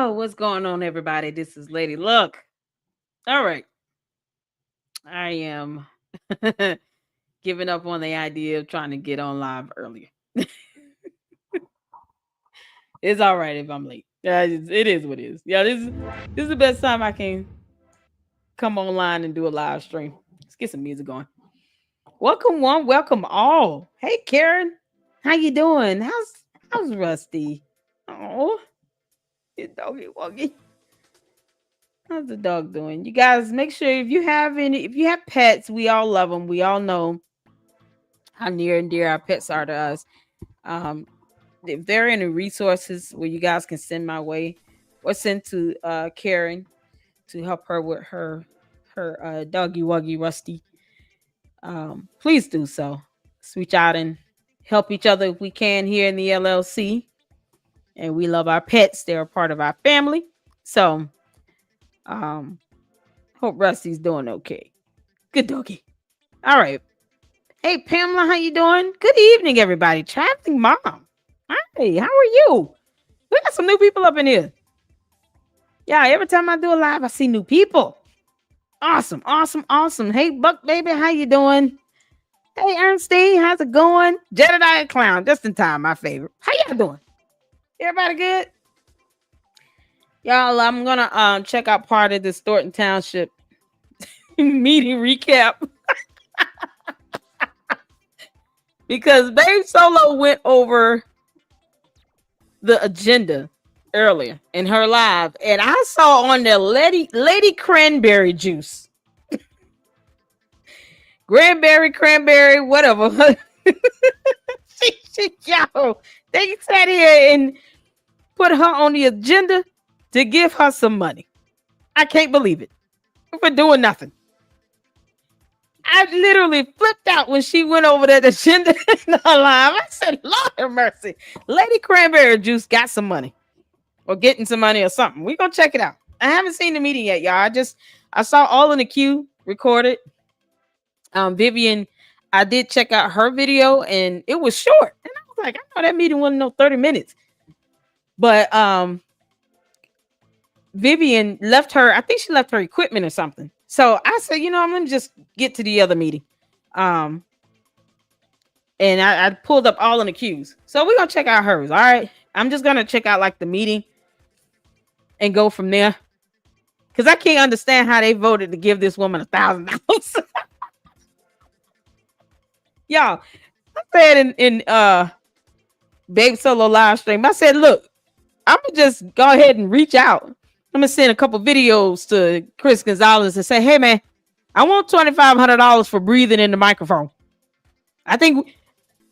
Oh, what's going on, everybody? This is Lady Luck. All right. I am giving up on the idea of trying to get on live earlier. It's all right if I'm late. Yeah, it is what it is. Yeah, this is the best time I can come online and do a live stream. Let's get some music going. Welcome one, welcome all. Hey Karen, how you doing? How's Rusty? Oh, you doggy woggy. How's the dog doing? You guys make sure if you have pets, we all love them. We all know how near and dear our pets are to us. Um, if there are any resources where you guys can send my way or send to Karen to help her with her doggy wuggy Rusty, please do so. Let's reach out and help each other if we can here in the LLC. And we love our pets; they're a part of our family. So, um, hope Rusty's doing okay. Good doggy. All right. Hey Pamela, how you doing? Good evening, everybody. Traveling mom. Hi, how are you? We got some new people up in here. Yeah, every time I do a live, I see new people. Awesome, awesome, awesome. Hey Buck baby, how you doing? Hey Ernestine, how's it going? Jedediah Clown, just in time, my favorite. How y'all doing? Everybody good? Y'all, I'm gonna check out part of this Thornton Township meeting recap. Because Babe Solo went over the agenda earlier in her live, and I saw on there Lady Cranberry Juice. Cranberry, whatever. Yo, they sat here and put her on the agenda to give her some money. I can't believe it. For doing nothing. I literally flipped out when she went over that agenda in her live. I said, Lord have mercy. Lady Cranberry Juice got some money. Or getting some money or something. We're going to check it out. I haven't seen the meeting yet, y'all. I saw all in the queue recorded. Vivian, I did check out her video and it was short. And I was like, I know that meeting wasn't no 30 minutes. But Vivian left her, I think she left her equipment or something. So I said, I'm going to just get to the other meeting. And I pulled up all in the queues. So we're going to check out hers. All right. I'm just going to check out like the meeting and go from there. Because I can't understand how they voted to give this woman $1,000. Y'all, I said in Babe Solo live stream, I said, look, I'm going to just go ahead and reach out. I'm going to send a couple videos to Chris Gonzalez and say, hey, man, I want $2,500 for breathing in the microphone. I think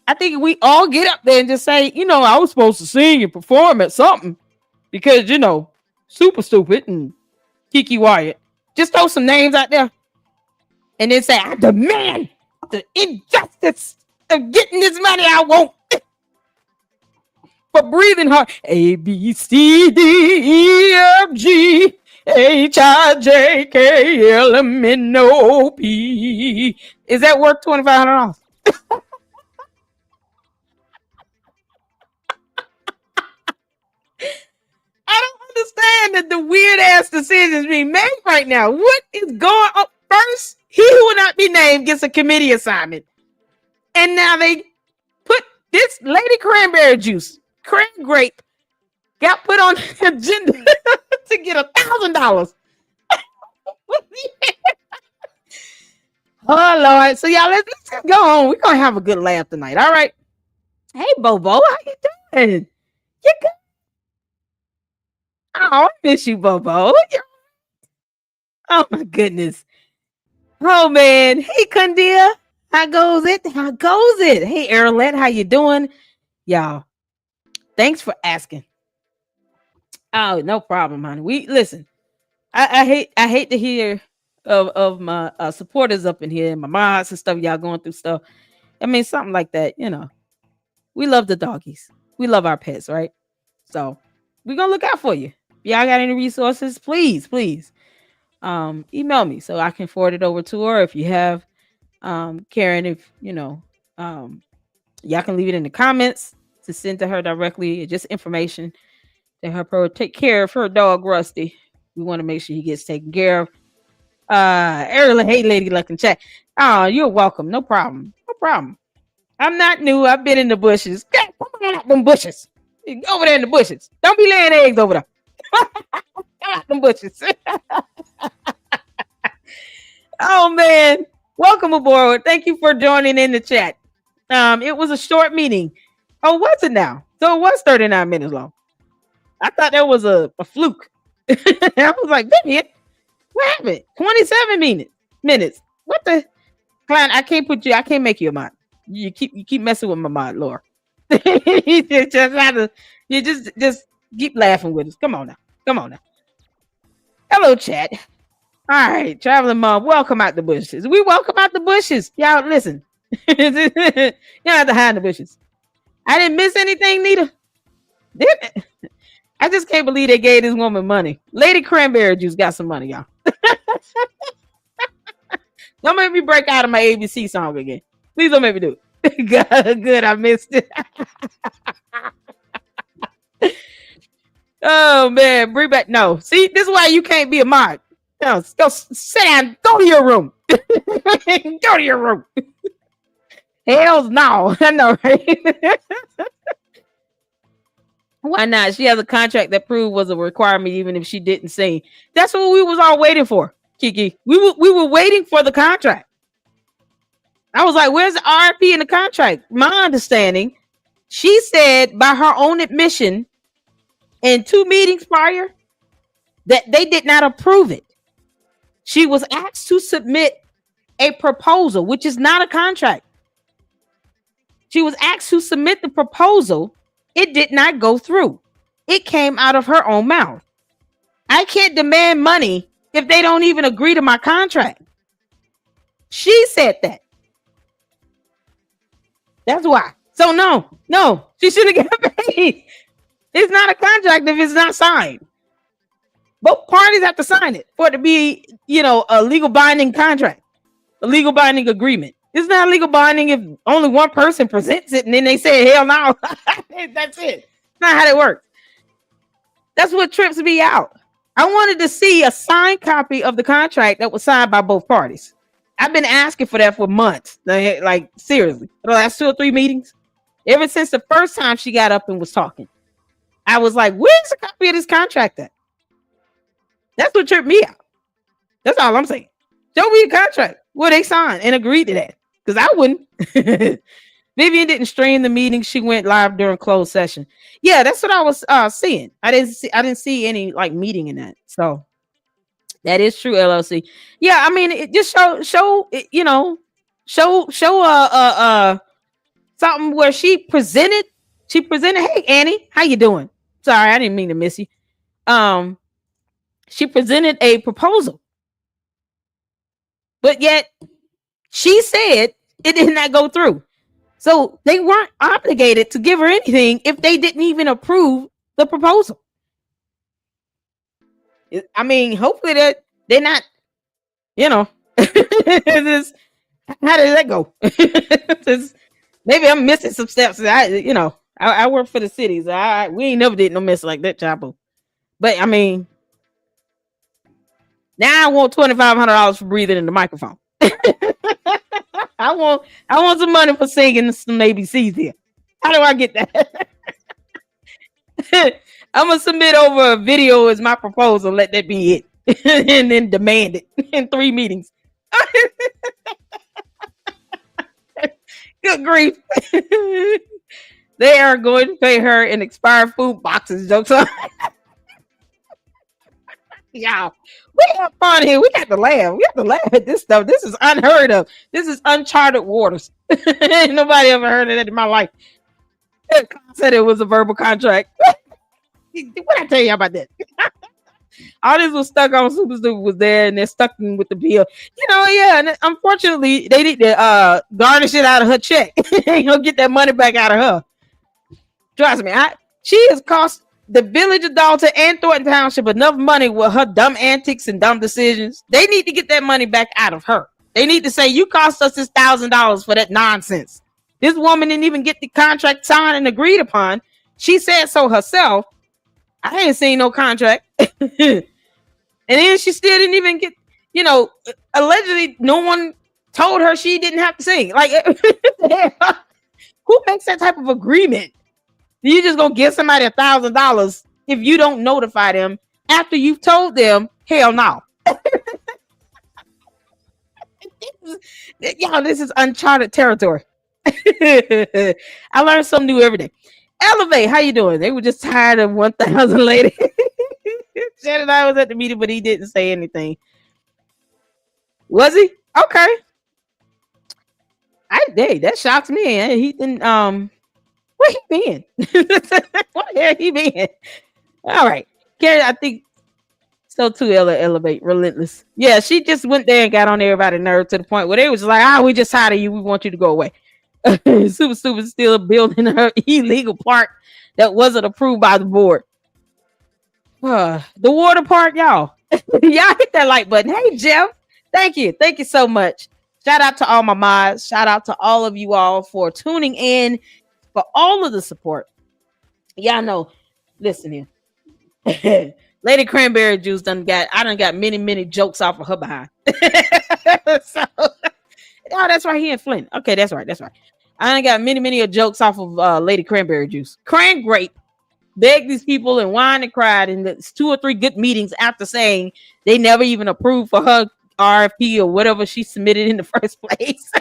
we all get up there and just say, I was supposed to sing and perform at something because, super stupid and Kiki Wyatt. Just throw some names out there and then say, I demand the injustice of getting this money I want for breathing hard. A, B, C, D, E, F, G, H, I, J, K, L, M, N, O, P. Is that worth $2,500? I don't understand that the weird ass decisions being made right now. What is going on? First, he who will not be named gets a committee assignment. And now they put this Lady Cranberry Juice, cran grape, got put on the agenda to get $1,000. Oh, Lord. So, y'all, let's just go on. We're going to have a good laugh tonight. All right. Hey, Bobo, how you doing? You good? Oh, I miss you, Bobo. Oh, my goodness. Oh, man. Hey, Kundia. How goes it? Hey, Arlette, how you doing? Y'all, thanks for asking. Oh, no problem, honey. We listen. I hate to hear of my supporters up in here, my mods and stuff. Y'all going through stuff. I mean, something like that. We love the doggies. We love our pets, right? So we're gonna look out for you. If y'all got any resources, please email me so I can forward it over to her. If you have Karen, if y'all can leave it in the comments to send to her directly, just information Let her take care of her dog Rusty. We want to make sure he gets taken care of. Early, hey, Lady Luck and Chat. Oh, you're welcome. No problem. No problem. I'm not new. I've been in the bushes. Come on out them bushes. Over there in the bushes. Don't be laying eggs over there. Come out them bushes. Oh man. Welcome aboard. Thank you for joining in the chat. It was a short meeting. Oh, what's it now? So it was 39 minutes long. I thought that was a fluke. I was like, Vivian, what happened? 27 minutes. What the client? I can't make you a mod. You keep messing with my mod, Laura. You just keep laughing with us. Come on now. Hello, chat. All right, traveling mom, welcome out the bushes. We welcome out the bushes. Y'all listen. You don't have to hide in the bushes. I didn't miss anything, Nita. Didn't. I just can't believe they gave this woman money. Lady Cranberry Juice got some money, y'all. Don't make me break out of my ABC song again. Please don't make me do it. Good, I missed it. Oh man, bring back. No, see, this is why you can't be a mod. No, go sit down. Go to your room. Go to your room. Hell's no. I know, right? Why not? She has a contract that proved was a requirement, even if she didn't sing. That's what we was all waiting for, Kiki. We were waiting for the contract. I was like, where's the RFP in the contract? My understanding, she said by her own admission in 2 meetings prior that they did not approve it. She was asked to submit a proposal, which is not a contract. She was asked to submit the proposal. It did not go through. It came out of her own mouth. I can't demand money if they don't even agree to my contract. She said that. That's why. So no, she shouldn't get paid. It's not a contract if it's not signed. Both parties have to sign it for it to be, a legal binding contract, a legal binding agreement. It's not legal binding if only one person presents it and then they say, hell no. That's it. It's not how that works. That's what trips me out. I wanted to see a signed copy of the contract that was signed by both parties. I've been asking for that for months. Like seriously, the last 2 or 3 meetings. Ever since the first time she got up and was talking, I was like, where's the copy of this contract at? That's what tripped me out. That's all I'm saying. Show me a contract where they signed and agreed to that. Because I wouldn't. Vivian didn't stream the meeting. She went live during closed session. Yeah, that's what I was seeing. I didn't see any meeting in that. So that is true, LLC. Yeah, I mean, it just show something where she presented. Hey Annie, how you doing? Sorry, I didn't mean to miss you. She presented a proposal, but yet she said it did not go through. So they weren't obligated to give her anything if they didn't even approve the proposal. I mean, hopefully that they're not, how does that go? Maybe I'm missing some steps. I work for the cities. We ain't never did no mess like that, Chapo. But I mean, now I want $2,500 for breathing in the microphone. I want some money for singing some ABCs here. How do I get that? I'm gonna submit over a video as my proposal. Let that be it, and then demand it in 3 meetings. Good grief! They are going to pay her in expired food boxes. Jokes on. Y'all, we have fun here. We got to laugh. We have to laugh at this stuff. This is unheard of. This is uncharted waters. Ain't nobody ever heard of that in my life. I said it was a verbal contract. What I tell you about that? All this was stuck on Super Stupid was there, and they're stuck in with the bill. Yeah. And unfortunately, they need to garnish it out of her check. Ain't gonna get that money back out of her. Trust me, she has cost the village of Dalton and Thornton Township enough money with her dumb antics and dumb decisions. They need to get that money back out of her. They need to say, you cost us this $1,000 for that nonsense. This woman didn't even get the contract signed and agreed upon. She said so herself. I ain't seen no contract. And then she still didn't even get, allegedly no one told her she didn't have to sing. Like, who makes that type of agreement? You just gonna give somebody $1,000 if you don't notify them after you've told them, hell no. Y'all, this is uncharted territory. I learn something new every day. Elevate, how you doing? They were just tired of 1,000 lady. Chad and I was at the meeting, but he didn't say anything. Was he? Okay. That shocks me. He didn't where he been? What the hell he been? All right. Carrie, I think so too. Elevate, relentless. Yeah, she just went there and got on everybody's nerve to the point where they was like, we just tired of you. We want you to go away. Super Stupid still building her illegal park that wasn't approved by the board. The water park, y'all. Y'all hit that like button. Hey, Jeff. Thank you. Thank you so much. Shout out to all my mods. Shout out to all of you all for tuning in, for all of the support. Y'all know, listen here. Lady Cranberry Juice I done got many jokes off of her behind. So, that's right here in Flint. Okay, that's right. I done got many jokes off of Lady Cranberry Juice. Cran grape begged these people and whined and cried, and it's 2 or 3 good meetings after saying they never even approved for her RFP or whatever she submitted in the first place.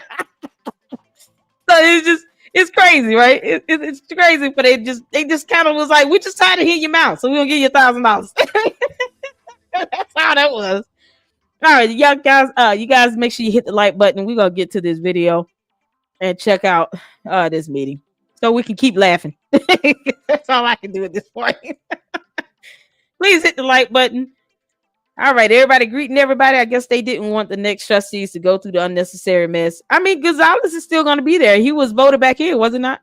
So it's crazy, right? It's crazy, but they just kind of was like, we just tired of hearing your mouth, so we're gonna give you $1,000. That's how that was. All right, y'all guys, you guys make sure you hit the like button. We're gonna get to this video and check out this meeting so we can keep laughing. That's all I can do at this point. Please hit the like button. All right, everybody greeting everybody. I guess they didn't want the next trustees to go through the unnecessary mess. I mean, Gonzalez is still going to be there. He was voted back in, was it not?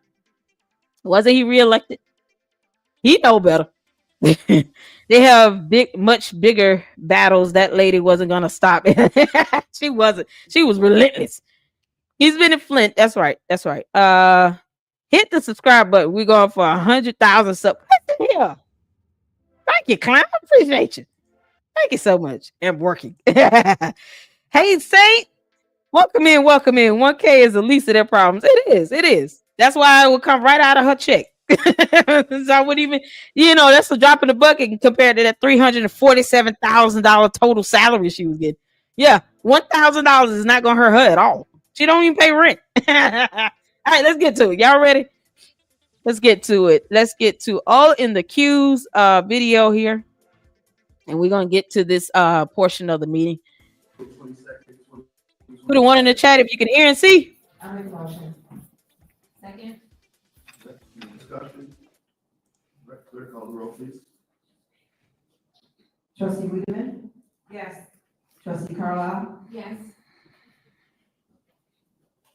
Wasn't he reelected? He know better. They have much bigger battles. That lady wasn't going to stop it. She wasn't. She was relentless. He's been in Flint. That's right. Hit the subscribe button. We're going for 100,000 subs. What the hell? Thank you, Clown. Appreciate you. Thank you so much. I'm working. Hey, Saint. Welcome in. 1K is the least of their problems. It is. That's why it will come right out of her check. So I wouldn't even, that's a drop in the bucket compared to that $347,000 total salary she was getting. Yeah, $1,000 is not going to hurt her at all. She don't even pay rent. All right, let's get to it. Y'all ready? Let's get to it. Let's get to all in the queues video here. And we're going to get to this portion of the meeting. Put a 1 in the chat if you can hear and see. I'll make a motion. Second. Discussion. Clerk, call the roll, please. Trustee Wiedemann? Yes. Trustee Carlisle? Yes.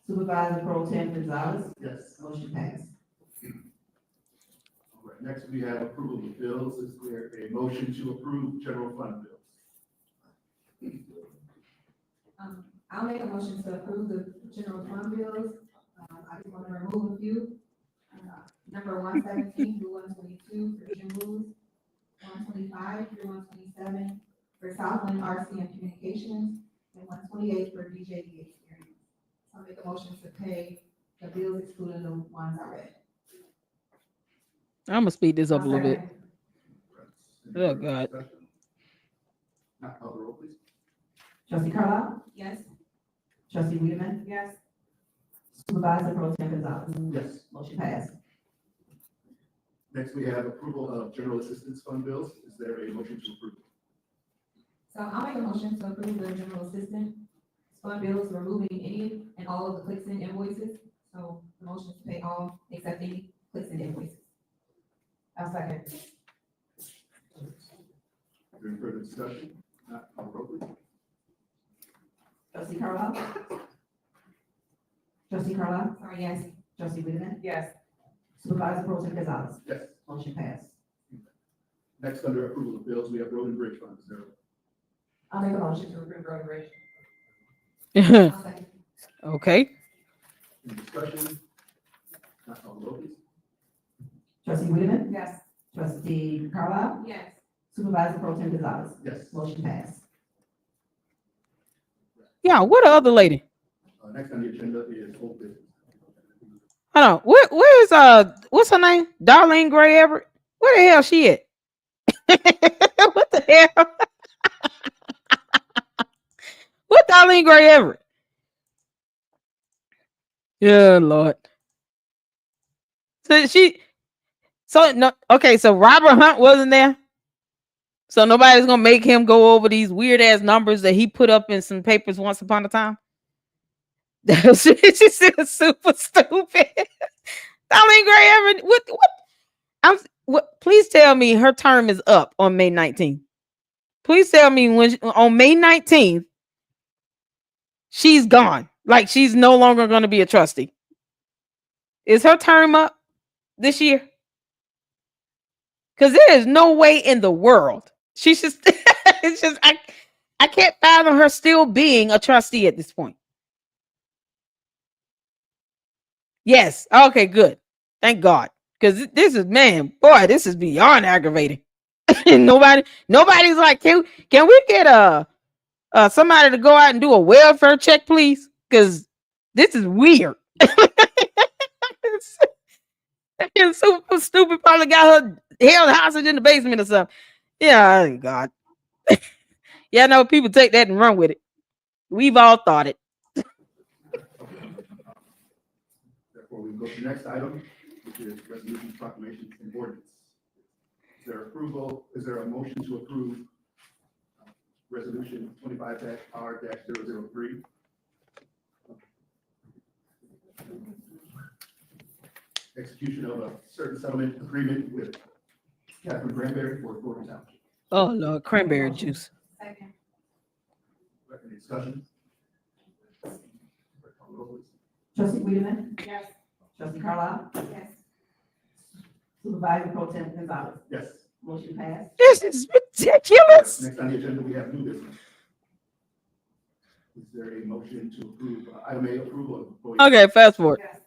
Supervisor Pro Tem Gonzalez? Yes. Motion passed. All right, next we have approval of bills. Is there a motion to approve general fund bills? I'll make a motion to approve the general fund bills. I just want to remove a few. Number 117 through 122 for Jim Woods, 125 through 127 for Southland RC and Communications, and 128 for DJD Experience. I'll make a motion to pay the bills excluding the ones I read. I'm going to speed this up a little bit. Oh, God. Now, call the roll, please. Trustee Carlisle? Yes. Trustee Wiedemann? Yes. Supervisor Pro Tem Gonzalez? Yes. Motion passed. Next we have approval of general assistance fund bills. Is there a motion to approve? So I'll make a motion to approve the general assistant fund bills, removing any and all of the clicks and invoices. So the motion is to pay all except any clicks and invoices. I'll second. Is there any further discussion? Not call the roll, please. Trustee Carlisle? Trustee Carlisle? Sorry, yes. Trustee Wiedemann? Yes. Supervisor Pro Tem Gonzalez? Yes. Motion passed. Next, under approval of bills, we have road and bridge funds. Is there I'll make a motion to approve road and bridge. I'll second. Okay. any discussion? Not call the roll, please. Trustee Wiedemann? Yes. Trustee Carlisle? Yes. Supervisor Pro Tem Gonzalez? Yes. Motion passed. Yeah, what the other lady? Next on the agenda is old business. Hold on. Where's what's her name? Darlene Gray Everett? Where the hell she at? What the hell? What Darlene Gray Everett? Yeah, Lord. So Robert Hunt wasn't there. So nobody's gonna make him go over these weird ass numbers that he put up in some papers once upon a time. She's super stupid. Darlene Gray Everett. What? Please tell me her term is up on May 19th. Please tell me on May 19th she's gone. Like she's no longer going to be a trustee. Is her term up this year? Because there is no way in the world. She's just it's just I can't fathom her still being a trustee at this point. Yes. Okay, good. Thank God. Because this is beyond aggravating. Nobody's like, can we get somebody to go out and do a welfare check, please? Because this is weird. It's super stupid. Probably got her held hostage in the basement or something. Yeah, God. Yeah, no, people take that and run with it. We've all thought it. Therefore, we go to the next item, which is resolutions, proclamations, and ordinance. Is there a motion to approve resolution 25-R-003? Execution of a certain settlement agreement with Catherine Granberry for Thornton Township. Oh, Lord, cranberry juice. Second. Any discussion? Trustee Wiedemann? Yes. Trustee Carlisle? Yes. Supervisor Pro Tem Gonzalez? Yes. Motion passed. This is ridiculous. Next on the agenda, we have new business. Is there a motion to approve, item A, approval of? Okay, fast forward. Yes.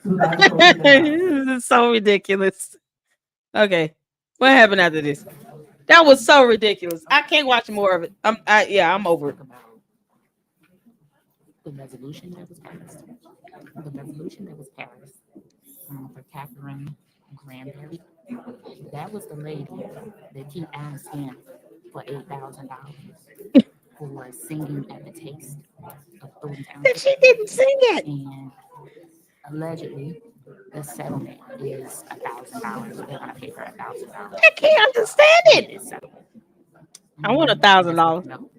Supervisor Pro Tem Gonzalez? This is so ridiculous. Okay, what happened after this? That was so ridiculous. I can't watch more of it. I'm over it. The resolution that was passed. The resolution that was passed for Catherine Granberry. That was the lady that keep asking for $8,000 for singing at the taste of Thornton Township. She didn't sing it. And allegedly, the settlement is $1,000. They're gonna pay her $1,000. I can't understand it. It's settled. I want $1,000. No.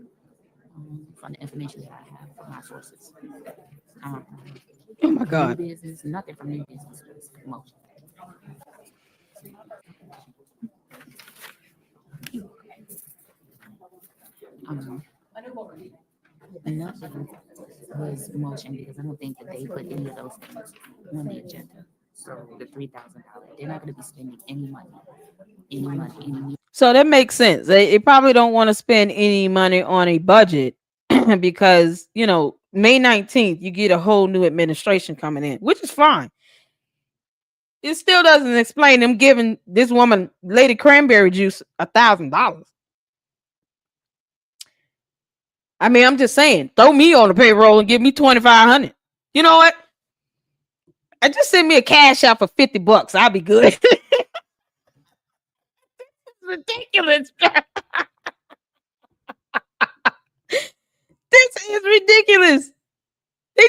From the information that I have from my sources. Oh my God. New business, nothing from new business. Motion. Nothing was motion because I don't think that they put any of those things on the agenda. So the $3,000, they're not going to be spending any money. So that makes sense. They probably don't want to spend any money on a budget because, May 19th, you get a whole new administration coming in, which is fine. It still doesn't explain them giving this woman, Lady Cranberry Juice, $1,000. I mean, I'm just saying, throw me on the payroll and give me $2,500. You know what? I just send me a cash out for $50. I'll be good. Ridiculous. This is ridiculous. They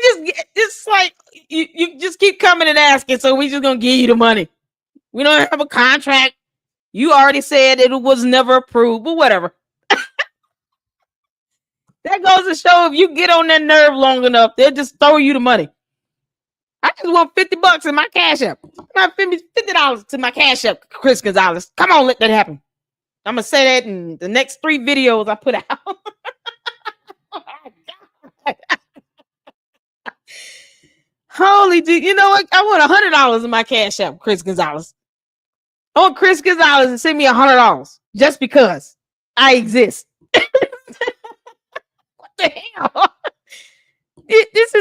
just like you just keep coming and asking, so we just gonna give you the money. We don't have a contract. You already said it was never approved, but whatever. That goes to show if you get on that nerve long enough, they'll just throw you the money. I just want $50 in my cash app. $50 to my cash app, Chris Gonzalez. Come on, let that happen. I'm gonna say that in the next 3 videos I put out. Oh my God. Holy dude, you know what? I want $100 in my cash app, Chris Gonzalez. I want Chris Gonzalez to send me $100 just because I exist. What the hell? This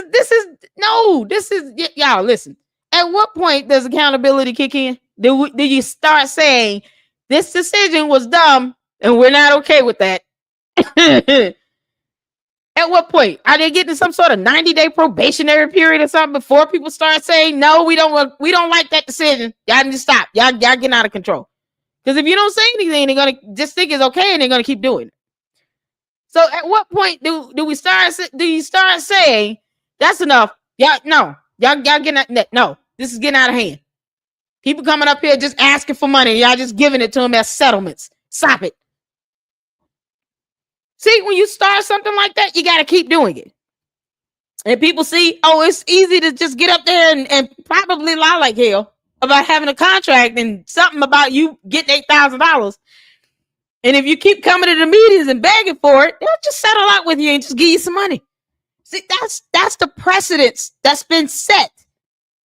is y'all listen. At what point does accountability kick in? Do you start saying This decision was dumb, and we're not okay with that. At what point are they getting some sort of 90-day probationary period or something before people start saying no? We don't like that decision. Y'all need to stop. Y'all getting out of control. Because if you don't say anything, they're gonna just think it's okay, and they're gonna keep doing it. So at what point do you start saying that's enough? Y'all getting that? No, this is getting out of hand. People coming up here just asking for money. Y'all just giving it to them as settlements. Stop it. See, when you start something like that, you got to keep doing it. And people see, oh, it's easy to just get up there and probably lie like hell about having a contract and something about you getting $8,000. And if you keep coming to the meetings and begging for it, they'll just settle out with you and just give you some money. See, that's the precedence that's been set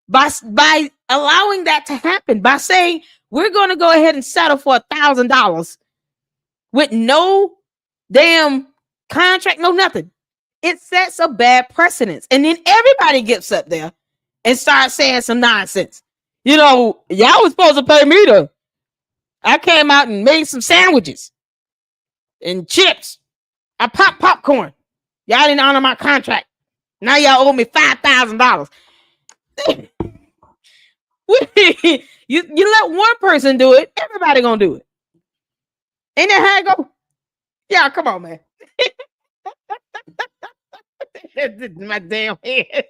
by allowing that to happen, by saying we're going to go ahead and settle for $1,000 with no damn contract, no nothing. It sets a bad precedence. And then everybody gets up there and starts saying some nonsense. You know, y'all was supposed to pay me to. I came out and made some sandwiches and chips. I popped popcorn. Y'all didn't honor my contract. Now y'all owe me $5,000. you let one person do it, everybody gonna do it. Ain't that how it go? Yeah, come on, man. My damn head.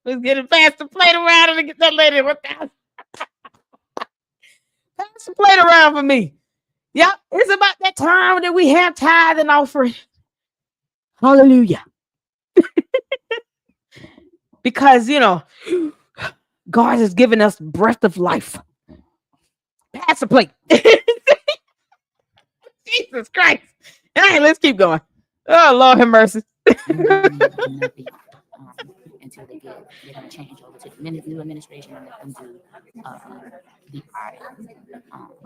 Was getting past the plate around and get that lady. What the pass the plate around for me. Yep, it's about that time that we have tithe and offering. Hallelujah. Because, you know, God has given us breath of life. Pass the plate. Jesus Christ. All right, let's keep going. Oh, Lord have mercy. Until they're going to change over to the new administration and let them do the audit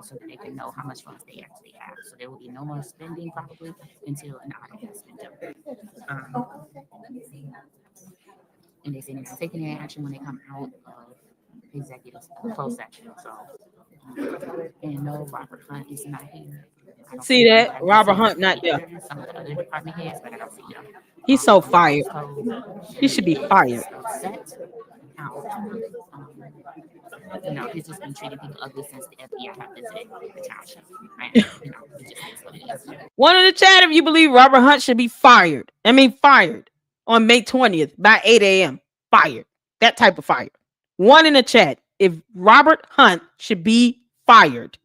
so that they can know how much funds they actually have. So there will be no more spending probably until an audit has been done. And they say they're taking their action when they come out of executive closed session. So, and no, Robert Hunt is not here. See that? Robert Hunt not there. Some of the other department heads, but I don't see him. He's so fired. He should be fired. You know, he's just been treating people ugly since the FBI have visited the township. And, you know, it just is what it is. One in the chat if you believe Robert Hunt should be fired. Fired on May 20th by 8 a.m. Fired. That type of fire. One in the chat if Robert Hunt should be fired.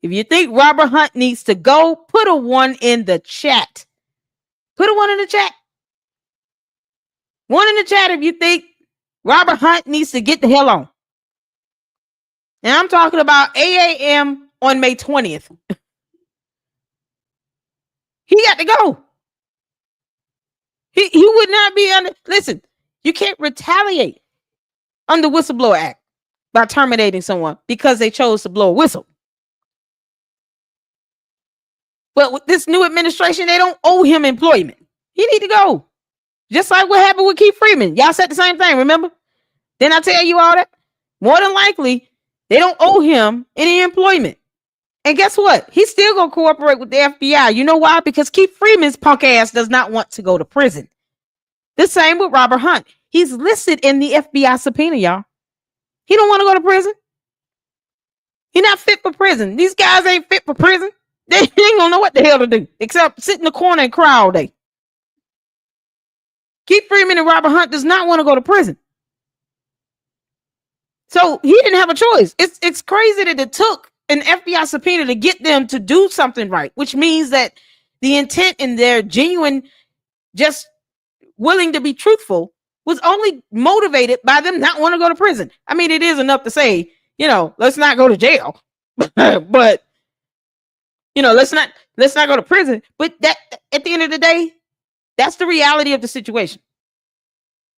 If you think Robert Hunt needs to go, put a 1 in the chat. Put a 1 in the chat. 1 in the chat if you think Robert Hunt needs to get the hell on. And I'm talking about 8 a.m. on May 20th. He got to go. He would not be under. Listen, you can't retaliate under Whistleblower Act by terminating someone because they chose to blow a whistle. But with this new administration, they don't owe him employment. He need to go. Just like what happened with Keith Freeman. Y'all said the same thing, remember? Didn't I tell you all that? More than likely, they don't owe him any employment. And guess what? He's still going to cooperate with the FBI. You know why? Because Keith Freeman's punk ass does not want to go to prison. The same with Robert Hunt. He's listed in the FBI subpoena, y'all. He don't want to go to prison. He's not fit for prison. These guys ain't fit for prison. They ain't gonna know what the hell to do except sit in the corner and cry all day. Keith Freeman and Robert Hunt does not want to go to prison. So he didn't have a choice. It's crazy that it took an FBI subpoena to get them to do something right, which means that the intent in their genuine, just willing to be truthful, was only motivated by them not want to go to prison. I mean, it is enough to say, you know, let's not go to jail, but you know, let's not go to prison. But that at the end of the day, that's the reality of the situation.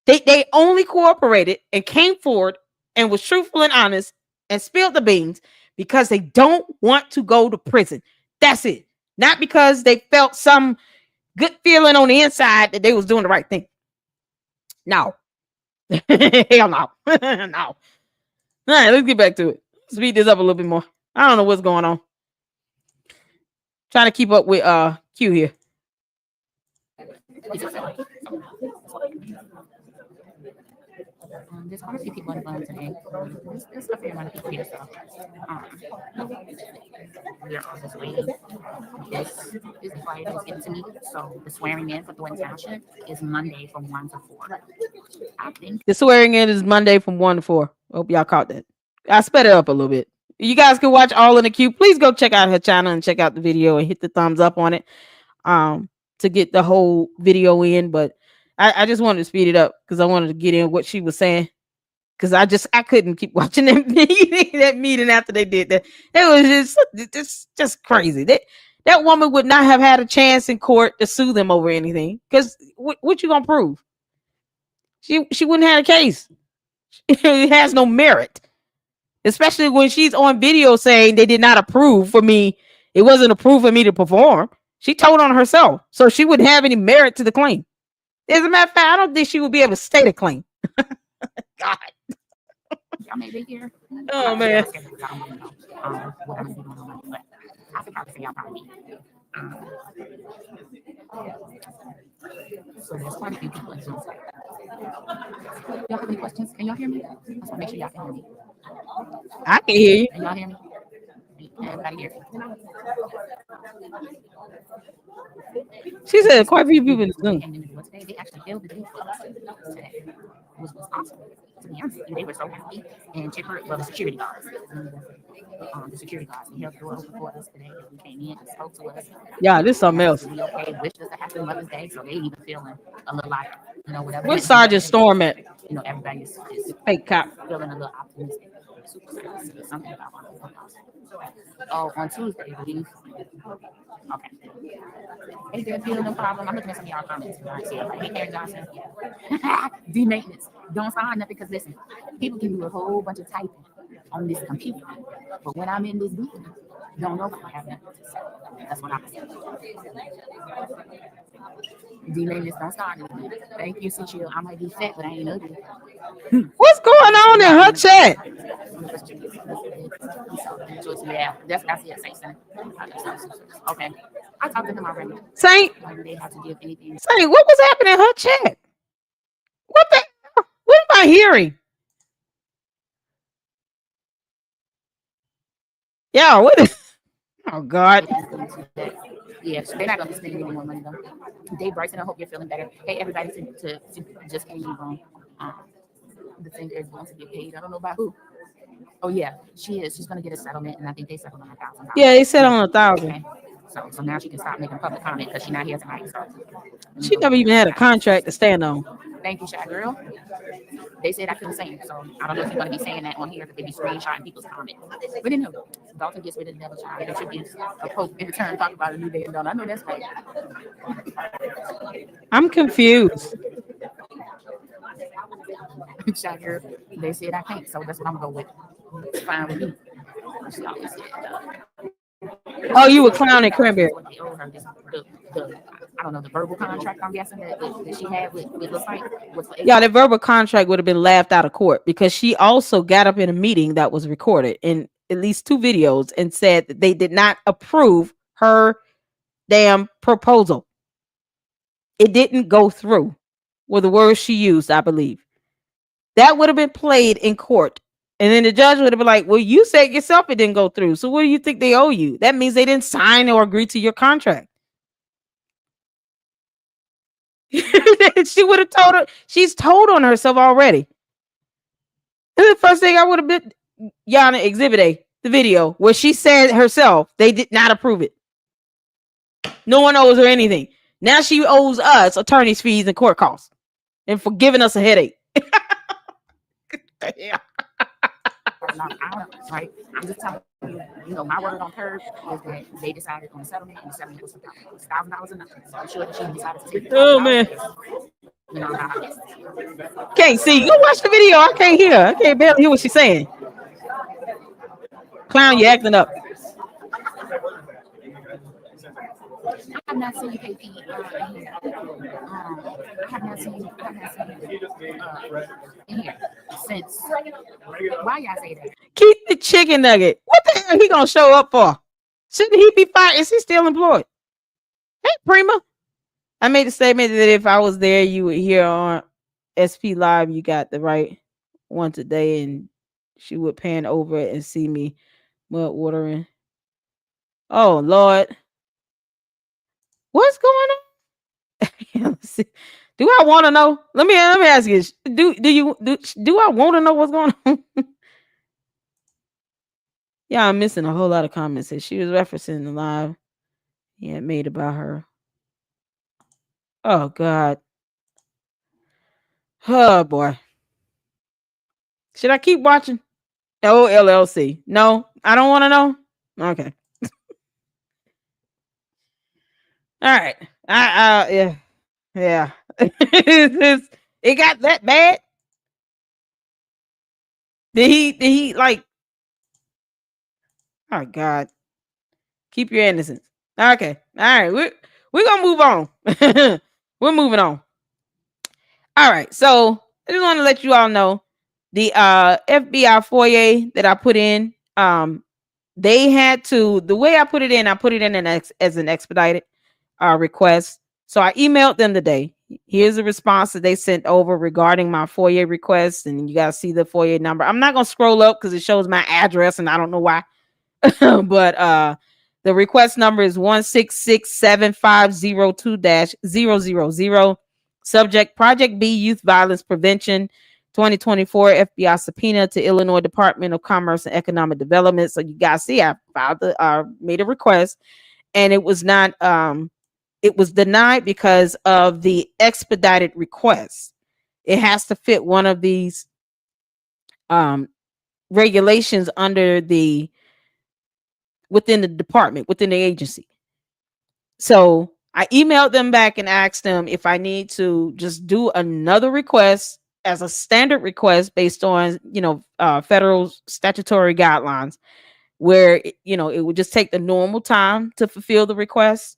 They only cooperated and came forward and was truthful and honest and spilled the beans because they don't want to go to prison. That's it. Not because they felt some good feeling on the inside that they was doing the right thing. No. Hell no. No. All right, let's get back to it. Speed this up a little bit more. I don't know what's going on. Trying to keep up with Q here. There's quite a few people on the phone today. There's a fair amount of people here, so we're on this way. This is the flyer that was given to me. So the swearing in for Thornton Township is Monday from 1 to 4. I think The swearing in is Monday from 1 to 4. Hope y'all caught that. I sped it up a little bit. You guys can watch all in the queue. Please go check out her channel and check out the video and hit the thumbs up on it to get the whole video in. But I just wanted to speed it up because I wanted to get in what she was saying. Because I couldn't keep watching that meeting after they did that. It was just crazy. That woman would not have had a chance in court to sue them over anything. Because what you gonna prove? She wouldn't have a case. It has no merit. Especially when she's on video saying they did not approve for me. It wasn't approved for me to perform. She told on herself. So she wouldn't have any merit to the claim. As a matter of fact, I don't think she would be able to state a claim. God. y'all may be here. Oh, man. I could probably say y'all probably. So there's quite a few people in Zoom. Y'all have any questions? Can y'all hear me? I just want to make sure y'all can hear me. I can hear you. Can y'all hear me? Everybody hear me? She said quite a few people in the Zoom. Today, they actually filled the day for us today. Which was awesome. To be honest with you, they were so happy. And check well, the security guards. The security guards, they held the door open for us today. We came in and spoke to us. Yeah, this is something else. We okay, wished us a happy Mother's Day, so they even feeling a little lighter. You know, whatever. Where's Sergeant Storm at? You know, everybody's Fake cop. feeling a little optimistic. Something about oh, on Tuesday, I believe. Okay. Hey, there, feeling no problem. I'm looking at some of y'all comments. Hey, Mary Johnson. D maintenance. Don't sign nothing because listen, people can do a whole bunch of typing on this computer, but when I'm in this booth, don't know if I have nothing to say. That's what I'm saying. D maintenance don't start anything. Thank you, Cecile. I might be fat, but I ain't ugly. What's going on in her chat? Yeah, that's it. Okay, I talked to him already. Saint, They have to give anything. Saint, what was happening in her chat? What the hell? What am I hearing? Yeah, what is oh God. Yeah, they're not gonna be spending any more money though. Dave Bryson, I hope you're feeling better. Hey, everybody to just came from the thing is going to get paid. I don't know by who. Oh yeah, she is. She's gonna get a settlement, and I think they settled on $1,000. Yeah, they said on 1,000. Okay. So now she can stop making public comment because she's not here tonight. So She never even had a contract to stand on. thank you, Shy Girl. They said I couldn't sing, so I don't know if you're gonna be saying that on here because they be screenshotting people's comments. But anyway, Dalton gets rid of the devil child. It should be a pope in return talking about a new day and dawn. I know that's right. I'm confused. Shy Girl, they said I can't, so that's what I'm gonna go with. It's fine with me. She always said, Oh, you were clowning Cranberry. what they owe her, I don't know, the verbal contract, I'm guessing, that she had with the site. Yeah, the verbal contract would have been laughed out of court because she also got up in a meeting that was recorded in at least 2 videos and said that they did not approve her damn proposal. It didn't go through, were the words she used, I believe. That would have been played in court. And then the judge would have been like, well, you said yourself it didn't go through. So what do you think they owe you? That means they didn't sign or agree to your contract. She would have told her. She's told on herself already. And the first thing I would have been, Yana, Exhibit A, the video where she said herself they did not approve it. No one owes her anything. Now she owes us attorney's fees and court costs and for giving us a headache. Yeah. Right? I'm just telling you, my word on her is that they decided on a settlement, and the settlement was $1,000 a night. So I'm sure that she decided to take Oh man. Can't see. Go watch the video. I can't hear. I can't barely hear what she's saying. Clown, you acting up. I'm not saying KP in here. I have not seen in here. since. Why y'all say that? Keep the chicken nugget. What the hell he gonna show up for? Shouldn't he be fired? Is he still employed? Hey, Prima. I made the statement that if I was there, you would hear on SP Live. You got the right one today, and she would pan over and see me mud watering. Oh Lord, what's going on? Let's see. Do I want to know? Let me ask you. Do I want to know what's going on? Yeah, I'm missing a whole lot of comments that she was referencing the live he had made about her. Oh God. Oh boy. Should I keep watching? Oh, LLC. No, I don't want to know. Okay. All right. Yeah. It got that bad? Did he like? Oh God. Keep your innocence. Okay. All right. We're gonna move on. We're moving on. All right. So I just want to let you all know the FBI FOIA that I put in. They had to, the way I put it in as an expedited request. So I emailed them today. Here's the response that they sent over regarding my FOIA request, and you guys see the FOIA number. I'm not gonna scroll up because it shows my address, and I don't know why. But the request number is 1667502-000. Subject: Project B, Youth Violence Prevention, 2024 FBI subpoena to Illinois Department of Commerce and Economic Development. So you guys see, I filed made a request, and it was not it was denied because of the expedited request. It has to fit one of these regulations under within the department, within the agency. So I emailed them back and asked them if I need to just do another request as a standard request based on, federal statutory guidelines, where, it would just take the normal time to fulfill the request,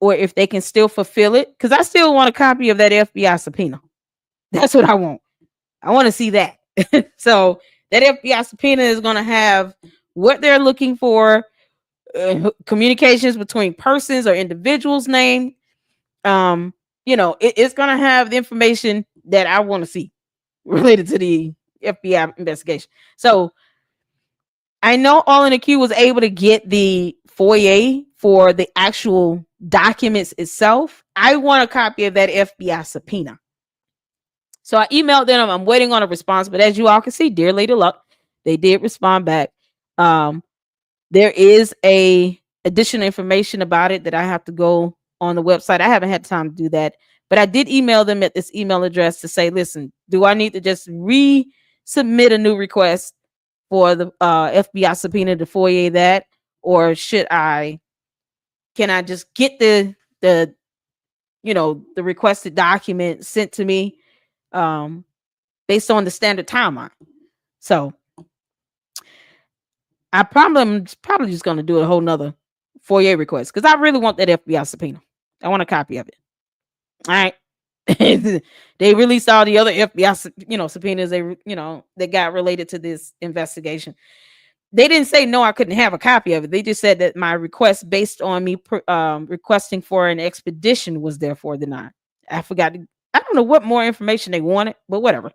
or if they can still fulfill it. Because I still want a copy of that FBI subpoena. That's what I want. I want to see that. So that FBI subpoena is going to have what they're looking for, communications between persons or individuals named. It's going to have the information that I want to see related to the FBI investigation. So I know All in the Q was able to get the FOIA for the actual documents itself. I want a copy of that FBI subpoena. So I emailed them. I'm waiting on a response, but as you all can see, dear Lady Luck, they did respond back. There is a additional information about it that I have to go on the website. I haven't had time to do that, but I did email them at this email address to say, listen, do I need to just resubmit a new request for the FBI subpoena to FOIA that, or can I just get the requested document sent to me based on the standard timeline? So I'm probably just going to do a whole nother FOIA request because I really want that FBI subpoena. I want a copy of it. All right. They released all the other FBI, subpoenas that got related to this investigation. They didn't say no, I couldn't have a copy of it. They just said that my request based on me requesting for an expedition was therefore denied. I don't know what more information they wanted, but whatever.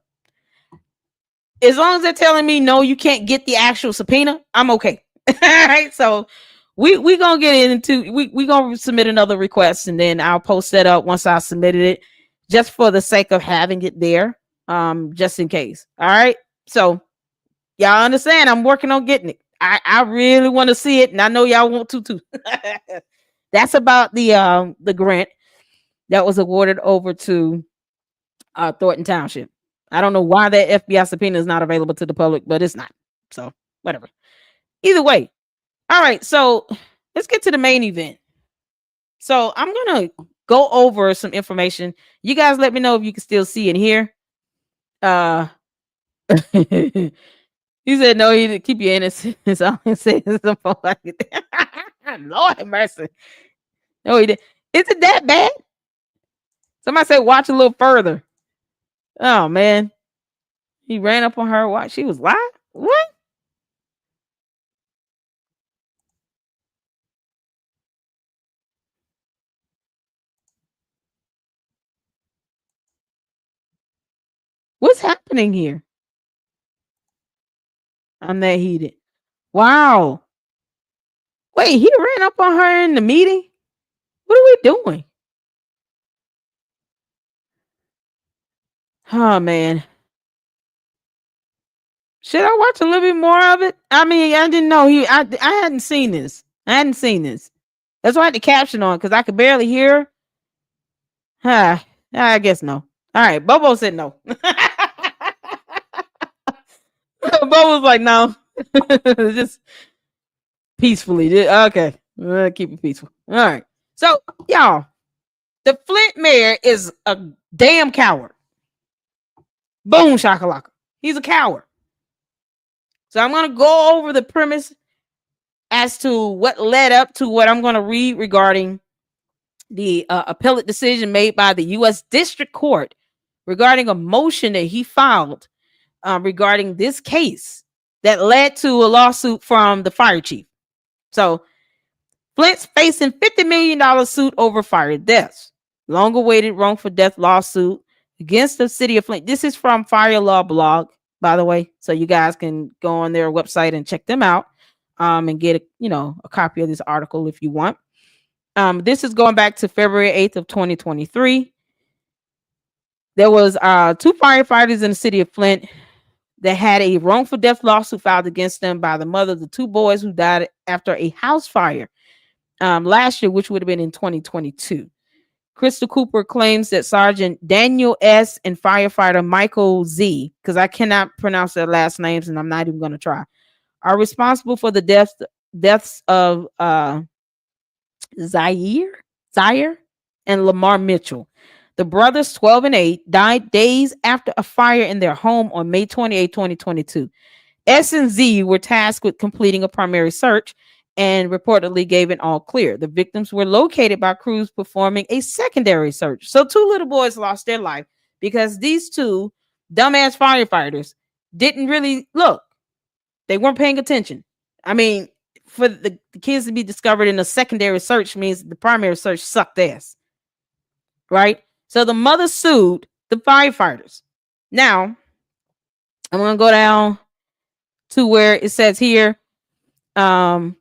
As long as they're telling me no, you can't get the actual subpoena, I'm okay. All right. So we gonna get into we gonna submit another request, and then I'll post that up once I submitted it, just for the sake of having it there, just in case. All right. So y'all understand I'm working on getting it. I really want to see it, and I know y'all want to too. That's about the grant that was awarded over to Thornton Township. I don't know why that FBI subpoena is not available to the public, but it's not. So whatever. Either way. All right. So let's get to the main event. So I'm going to go over some information. You guys let me know if you can still see and hear. He said, no, he didn't. Keep your innocence. All I'm saying is something like it. Lord have mercy. No, he didn't. Is it that bad? Somebody said, watch a little further. Oh, man. He ran up on her while she was live. What? What's happening here? I'm that heated. Wow. Wait, he ran up on her in the meeting? What are we doing? Oh man. Should I watch a little bit more of it? I mean, I didn't know I hadn't seen this. That's why I had the caption on because I could barely hear. I guess no. All right, Bobo said no. Bobo's like no. Just peacefully. Okay. Keep it peaceful. All right. So, y'all, the Flint mayor is a damn coward. Boom, shakalaka. He's a coward. So I'm going to go over the premise as to what led up to what I'm going to read regarding the appellate decision made by the U.S. District Court regarding a motion that he filed regarding this case that led to a lawsuit from the fire chief. So Flint's facing $50 million suit over fire deaths. Long-awaited wrongful death lawsuit against the city of Flint. This is from Fire Law Blog, by the way, so you guys can go on their website and check them out and get a copy of this article if you want. This is going back to February 8th of 2023. There was 2 firefighters in the city of Flint that had a wrongful death lawsuit filed against them by the mother of the 2 boys who died after a house fire last year, which would have been in 2022. Crystal Cooper claims that Sergeant Daniel S. and firefighter Michael Z., because I cannot pronounce their last names and I'm not even going to try, are responsible for the deaths of Zaire and Lamar Mitchell. The brothers, 12 and 8, died days after a fire in their home on May 28, 2022. S and Z were tasked with completing a primary search and reportedly gave an all clear. The victims were located by crews performing a secondary search. So 2 little boys lost their life because these 2 dumbass firefighters didn't really look. They weren't paying attention. I mean, for the kids to be discovered in a secondary search means the primary search sucked ass. Right? So the mother sued the firefighters. Now, I'm going to go down to where it says here, S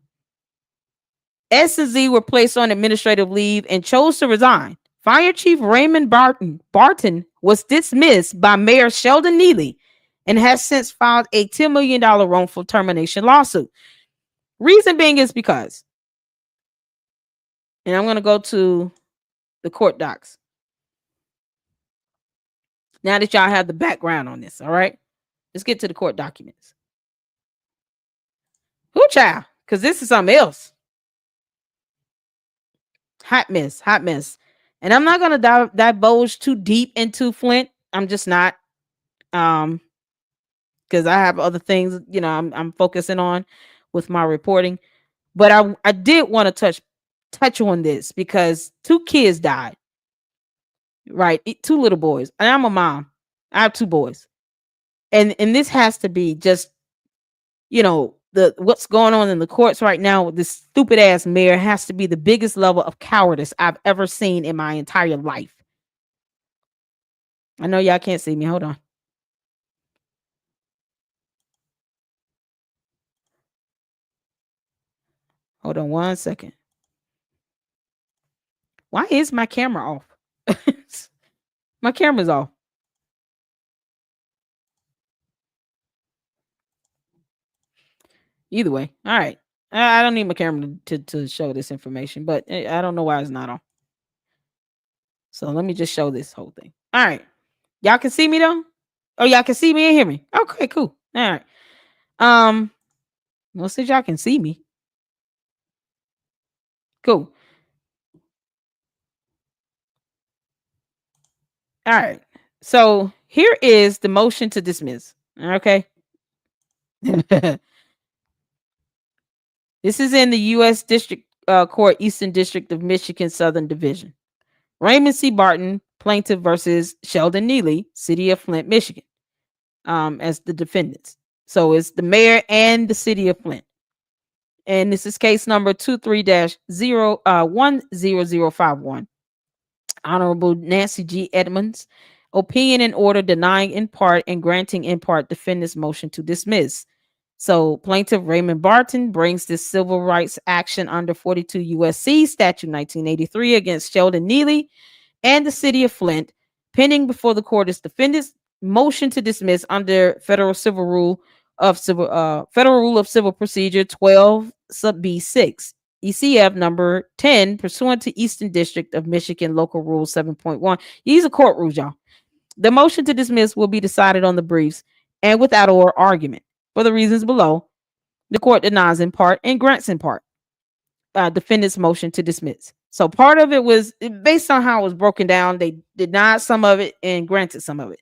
and Z were placed on administrative leave and chose to resign. Fire Chief Raymond Barton was dismissed by Mayor Sheldon Neeley and has since filed a $10 million wrongful termination lawsuit. Reason being is because, and I'm going to go to the court docs. Now that y'all have the background on this, all right? Let's get to the court documents. Who child? Because this is something else. Hot mess. And I'm not going to divulge too deep into Flint. I'm just not. Because I have other things, I'm focusing on with my reporting. But I did want to touch on this because 2 kids died. Right? 2 little boys. And I'm a mom. I have 2 boys. And this has to be just, what's going on in the courts right now with this stupid ass mayor has to be the biggest level of cowardice I've ever seen in my entire life. I know y'all can't see me. Hold on. Hold on 1 second. Why is my camera off? My camera's off. Either way. All right. I don't need my camera to show this information, but I don't know why it's not on. So let me just show this whole thing. All right. Y'all can see me though? Oh, y'all can see me and hear me. Okay, cool. All right. Well, since y'all can see me. Cool. All right. So here is the motion to dismiss. Okay. This is in the U.S. District Court, Eastern District of Michigan, Southern Division. Raymond C. Barton, plaintiff versus Sheldon Neeley, City of Flint, Michigan. as the defendants. So it's the mayor and the city of Flint. And this is case number 23-10051. Honorable Nancy G. Edmonds, opinion and order denying in part and granting in part defendant's motion to dismiss. So plaintiff Raymond Barton brings this civil rights action under 42 USC statute 1983 against Sheldon Neeley and the city of Flint. Pending before the court is defendant's motion to dismiss under federal rule of civil procedure 12 sub B6. ECF number 10, pursuant to Eastern District of Michigan Local Rule 7.1. These are court rules, y'all. The motion to dismiss will be decided on the briefs and without oral argument. For the reasons below, the court denies in part and grants in part defendant's motion to dismiss. So part of it was based on how it was broken down. They denied some of it and granted some of it.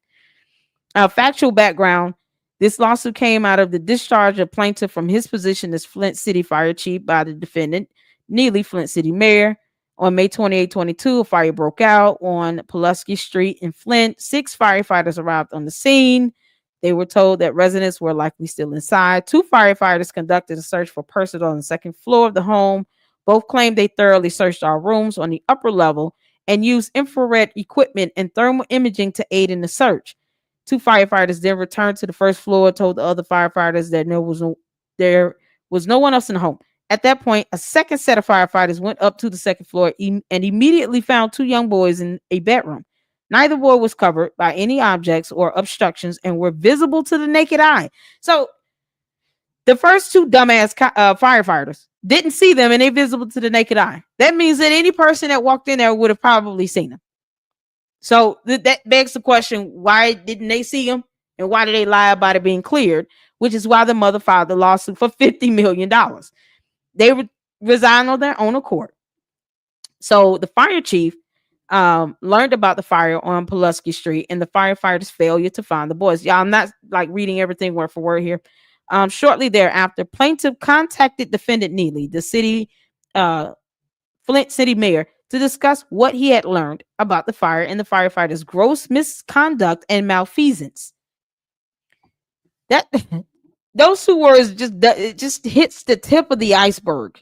Factual background. This lawsuit came out of the discharge of plaintiff from his position as Flint City Fire Chief by the defendant, Neeley, Flint City Mayor. On May 28, 22, a fire broke out on Pulaski Street in Flint. 6 firefighters arrived on the scene. They were told that residents were likely still inside. 2 firefighters conducted a search for persons on the second floor of the home. Both claimed they thoroughly searched all rooms on the upper level and used infrared equipment and thermal imaging to aid in the search. 2 firefighters then returned to the first floor, told the other firefighters that there was no one else in the home. At that point, a second set of firefighters went up to the second floor and immediately found 2 young boys in a bedroom. Neither boy was covered by any objects or obstructions and were visible to the naked eye. So the first 2 dumbass firefighters didn't see them and they're visible to the naked eye. That means that any person that walked in there would have probably seen them. So that begs the question, why didn't they see him? And why did they lie about it being cleared? Which is why the mother filed the lawsuit for $50 million. They resigned on their own accord. So the fire chief learned about the fire on Pulaski Street and the firefighters' failure to find the boys. Y'all, I'm not like reading everything word for word here. Shortly thereafter, plaintiff contacted defendant Neeley, the city Flint City Mayor, to discuss what he had learned about the fire and the firefighters' gross misconduct and malfeasance. That those 2 words just hits the tip of the iceberg.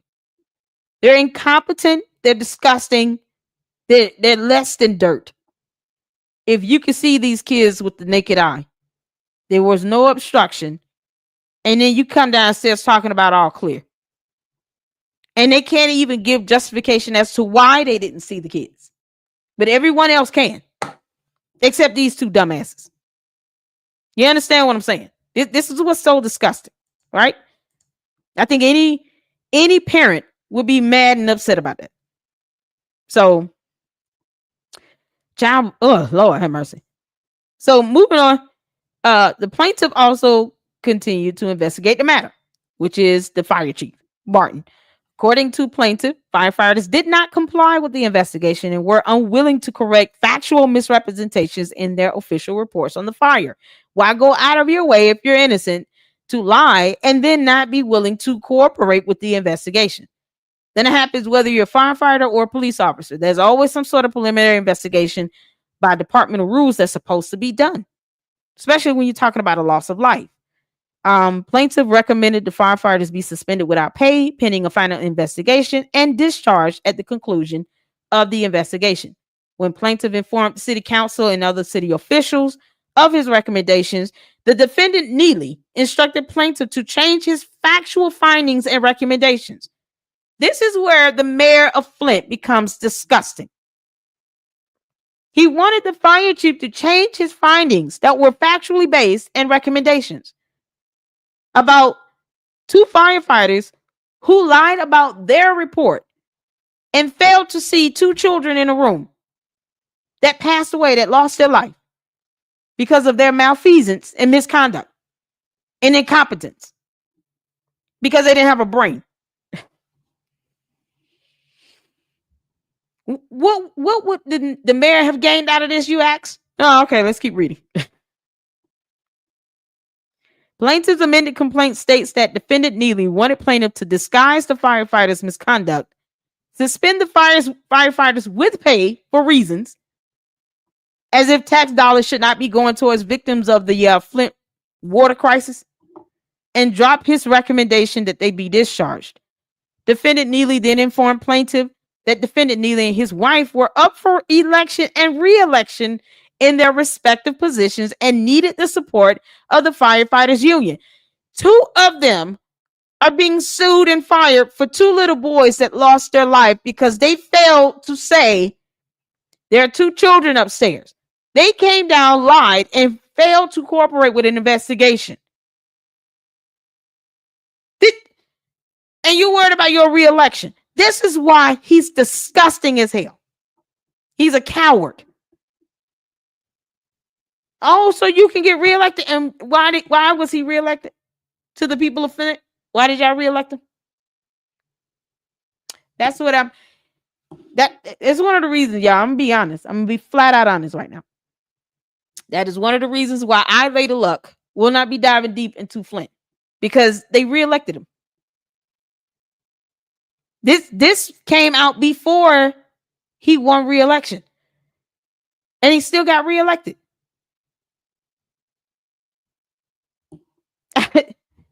They're incompetent. They're disgusting. They're less than dirt. If you could see these kids with the naked eye, there was no obstruction, and then you come downstairs talking about all clear. And they can't even give justification as to why they didn't see the kids. But everyone else can. Except these 2 dumbasses. You understand what I'm saying? This is what's so disgusting. Right? I think any parent would be mad and upset about that. So, Lord have mercy. So moving on. The plaintiff also continued to investigate the matter, which is the fire chief, Barton. According to plaintiff, firefighters did not comply with the investigation and were unwilling to correct factual misrepresentations in their official reports on the fire. Why go out of your way if you're innocent to lie and then not be willing to cooperate with the investigation? Then it happens whether you're a firefighter or a police officer. There's always some sort of preliminary investigation by departmental rules that's supposed to be done, especially when you're talking about a loss of life. Plaintiff recommended the firefighters be suspended without pay pending a final investigation and discharged at the conclusion of the investigation. When plaintiff informed the city council and other city officials of his recommendations, the defendant Neeley instructed plaintiff to change his factual findings and recommendations. This is where the mayor of Flint becomes disgusting. He wanted the fire chief to change his findings that were factually based and recommendations about 2 firefighters who lied about their report and failed to see 2 children in a room that passed away, that lost their life because of their malfeasance and misconduct and incompetence because they didn't have a brain. What would the mayor have gained out of this, you ask? Oh, okay, let's keep reading. Plaintiff's amended complaint states that defendant Neeley wanted plaintiff to disguise the firefighters' misconduct, suspend the firefighters with pay for reasons, as if tax dollars should not be going towards victims of the Flint water crisis and dropped his recommendation that they be discharged. Defendant Neeley then informed plaintiff that defendant Neeley and his wife were up for election and re-election in their respective positions and needed the support of the firefighters union. Two of them are being sued and fired for two little boys that lost their life because they failed to say there are two children upstairs. They came down, lied, and failed to cooperate with an investigation. And you're worried about your re-election. This is why he's disgusting as hell. He's a coward. Oh, so you can get reelected. And why was he reelected? To the people of Flint? Why did y'all reelect him? That's what that is one of the reasons, y'all. I'm gonna be honest. I'm gonna be flat out honest right now. That is one of the reasons why I, Lady Luck, will not be diving deep into Flint. Because they reelected him. This came out before he won re-election. And he still got reelected.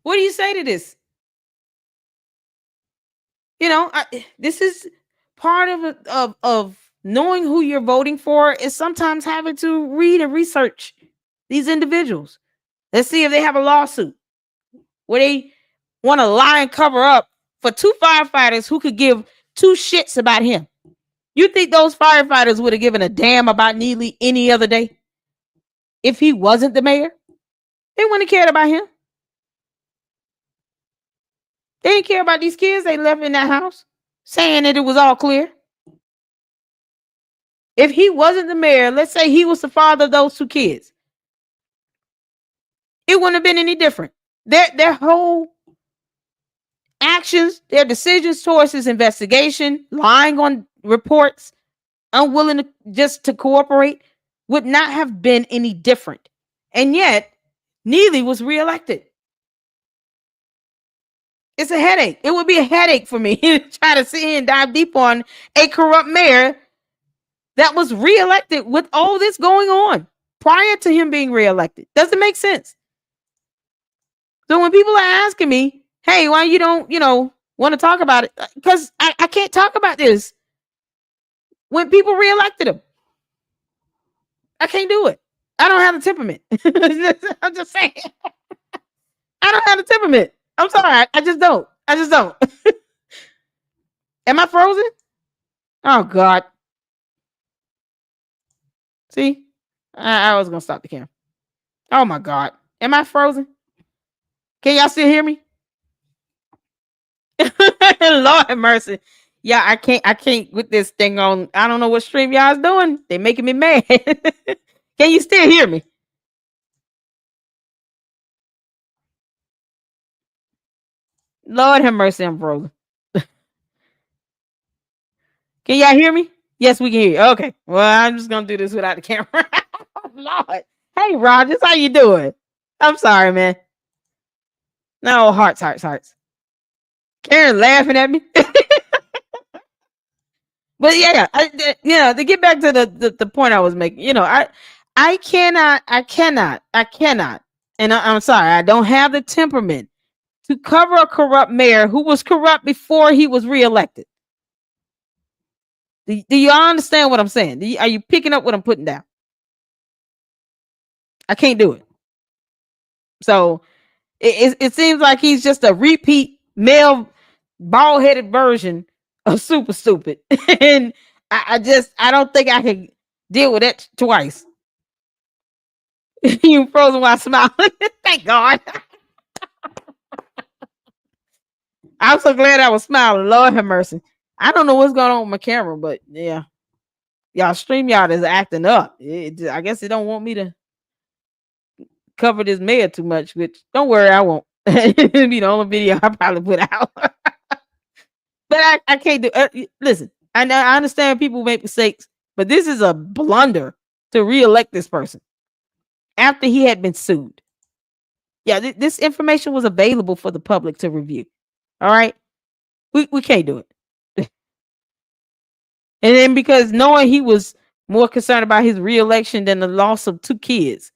What do you say to this? You know, this is part of knowing who you're voting for is sometimes having to read and research these individuals. Let's see if they have a lawsuit where they want to lie and cover up for two firefighters who could give two shits about him. You think those firefighters would have given a damn about Neeley any other day? If he wasn't the mayor? They wouldn't have cared about him. They didn't care about these kids they left in that house, saying that it was all clear. If he wasn't the mayor, let's say he was the father of those two kids, it wouldn't have been any different. Their whole actions, their decisions towards his investigation, lying on reports, unwilling to cooperate, would not have been any different. And yet, Neeley was reelected. It's a headache. It would be a headache for me to try to sit here and dive deep on a corrupt mayor that was reelected with all this going on prior to him being reelected. Doesn't make sense. So when people are asking me, hey, why you don't, want to talk about it? Because I can't talk about this when people reelected him. I can't do it. I don't have the temperament. I'm just saying. I don't have the temperament. I'm sorry. I just don't. Am I frozen? Oh, God. See? I was going to stop the camera. Oh, my God. Am I frozen? Can y'all still hear me? Lord have mercy. Yeah, I can't with this thing on. I don't know what stream y'all's doing. They making me mad. Can you still hear me? Lord have mercy, I'm frozen. Can y'all hear me? Yes, we can hear you. Okay. Well, I'm just gonna do this without the camera. Lord. Hey, Rogers, how you doing? I'm sorry, man. No, hearts. Karen laughing at me. But yeah, to get back to the point I was making, I cannot, and I'm sorry, I don't have the temperament to cover a corrupt mayor who was corrupt before he was reelected. Do y'all understand what I'm saying? Are you picking up what I'm putting down? I can't do it. So it seems like he's just a repeat male bald-headed version of super stupid. And I don't think I can deal with that twice. You frozen while smiling. Thank God. I'm so glad I was smiling. Lord have mercy. I don't know what's going on with my camera, but yeah. Y'all StreamYard is acting up. I guess it don't want me to cover this mayor too much, which don't worry, I won't. It'll be the only video I probably put out. But I can't do listen, I understand people make mistakes, but this is a blunder to re-elect this person after he had been sued. Yeah, this information was available for the public to review. All right. We can't do it. And then because knowing he was more concerned about his re-election than the loss of two kids,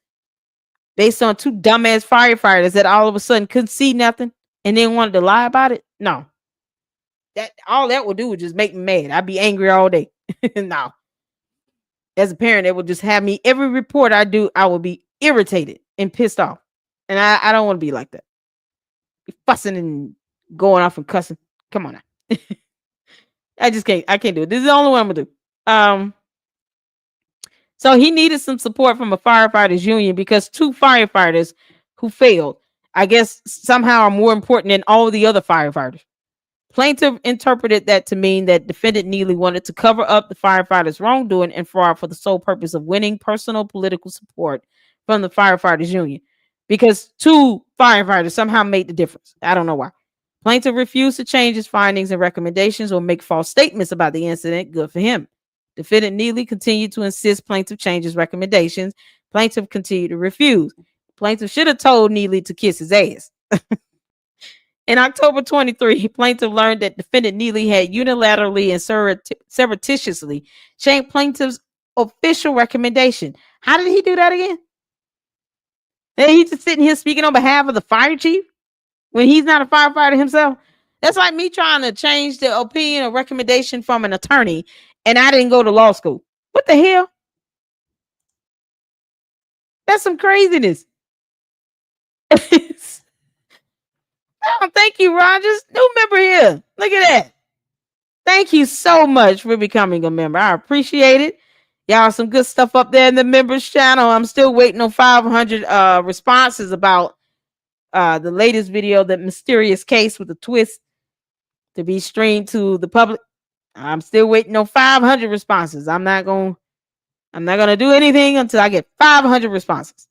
based on two dumbass firefighters that all of a sudden couldn't see nothing and then wanted to lie about it. No, that all that would do would just make me mad. I'd be angry all day. No, as a parent, it would just have me every report I do, I would be irritated and pissed off. And I don't want to be like that. Be fussing and going off and cussing. Come on now. I can't do it. This is the only one I'm gonna do. So he needed some support from a firefighters union because two firefighters who failed, I guess, somehow are more important than all the other firefighters. Plaintiff interpreted that to mean that defendant Neeley wanted to cover up the firefighters' wrongdoing and fraud for the sole purpose of winning personal political support from the firefighters union, because two firefighters somehow made the difference. I don't know why. Plaintiff refused to change his findings and recommendations or make false statements about the incident. Good for him. Defendant Neeley continued to insist plaintiff change his recommendations. Plaintiff continued to refuse. Plaintiff should have told Neeley to kiss his ass. In October 23, plaintiff learned that defendant Neeley had unilaterally and surreptitiously changed plaintiff's official recommendation. How did he do that again? And he's just sitting here speaking on behalf of the fire chief when he's not a firefighter himself. That's like me trying to change the opinion or recommendation from an attorney, and I didn't go to law school. What the hell? That's some craziness. Oh, thank you, Rogers. New member here. Look at that. Thank you so much for becoming a member. I appreciate it. Y'all, some good stuff up there in the members channel. I'm still waiting on 500 responses about the latest video, that mysterious case with a twist, to be streamed to the public. I'm still waiting on 500 responses. I'm not gonna do anything until I get 500 responses.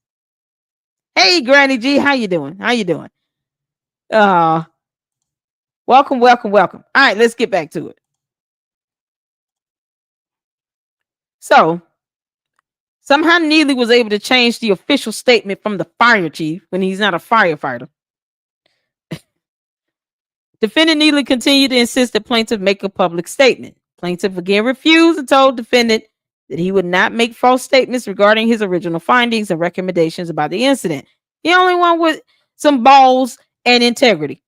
Hey, Granny G, how you doing? Welcome. All right, let's get back to it. So somehow Neeley was able to change the official statement from the fire chief when he's not a firefighter. Defendant Neeley continued to insist that plaintiff make a public statement. Plaintiff again refused and told defendant that he would not make false statements regarding his original findings and recommendations about the incident. The only one with some balls and integrity.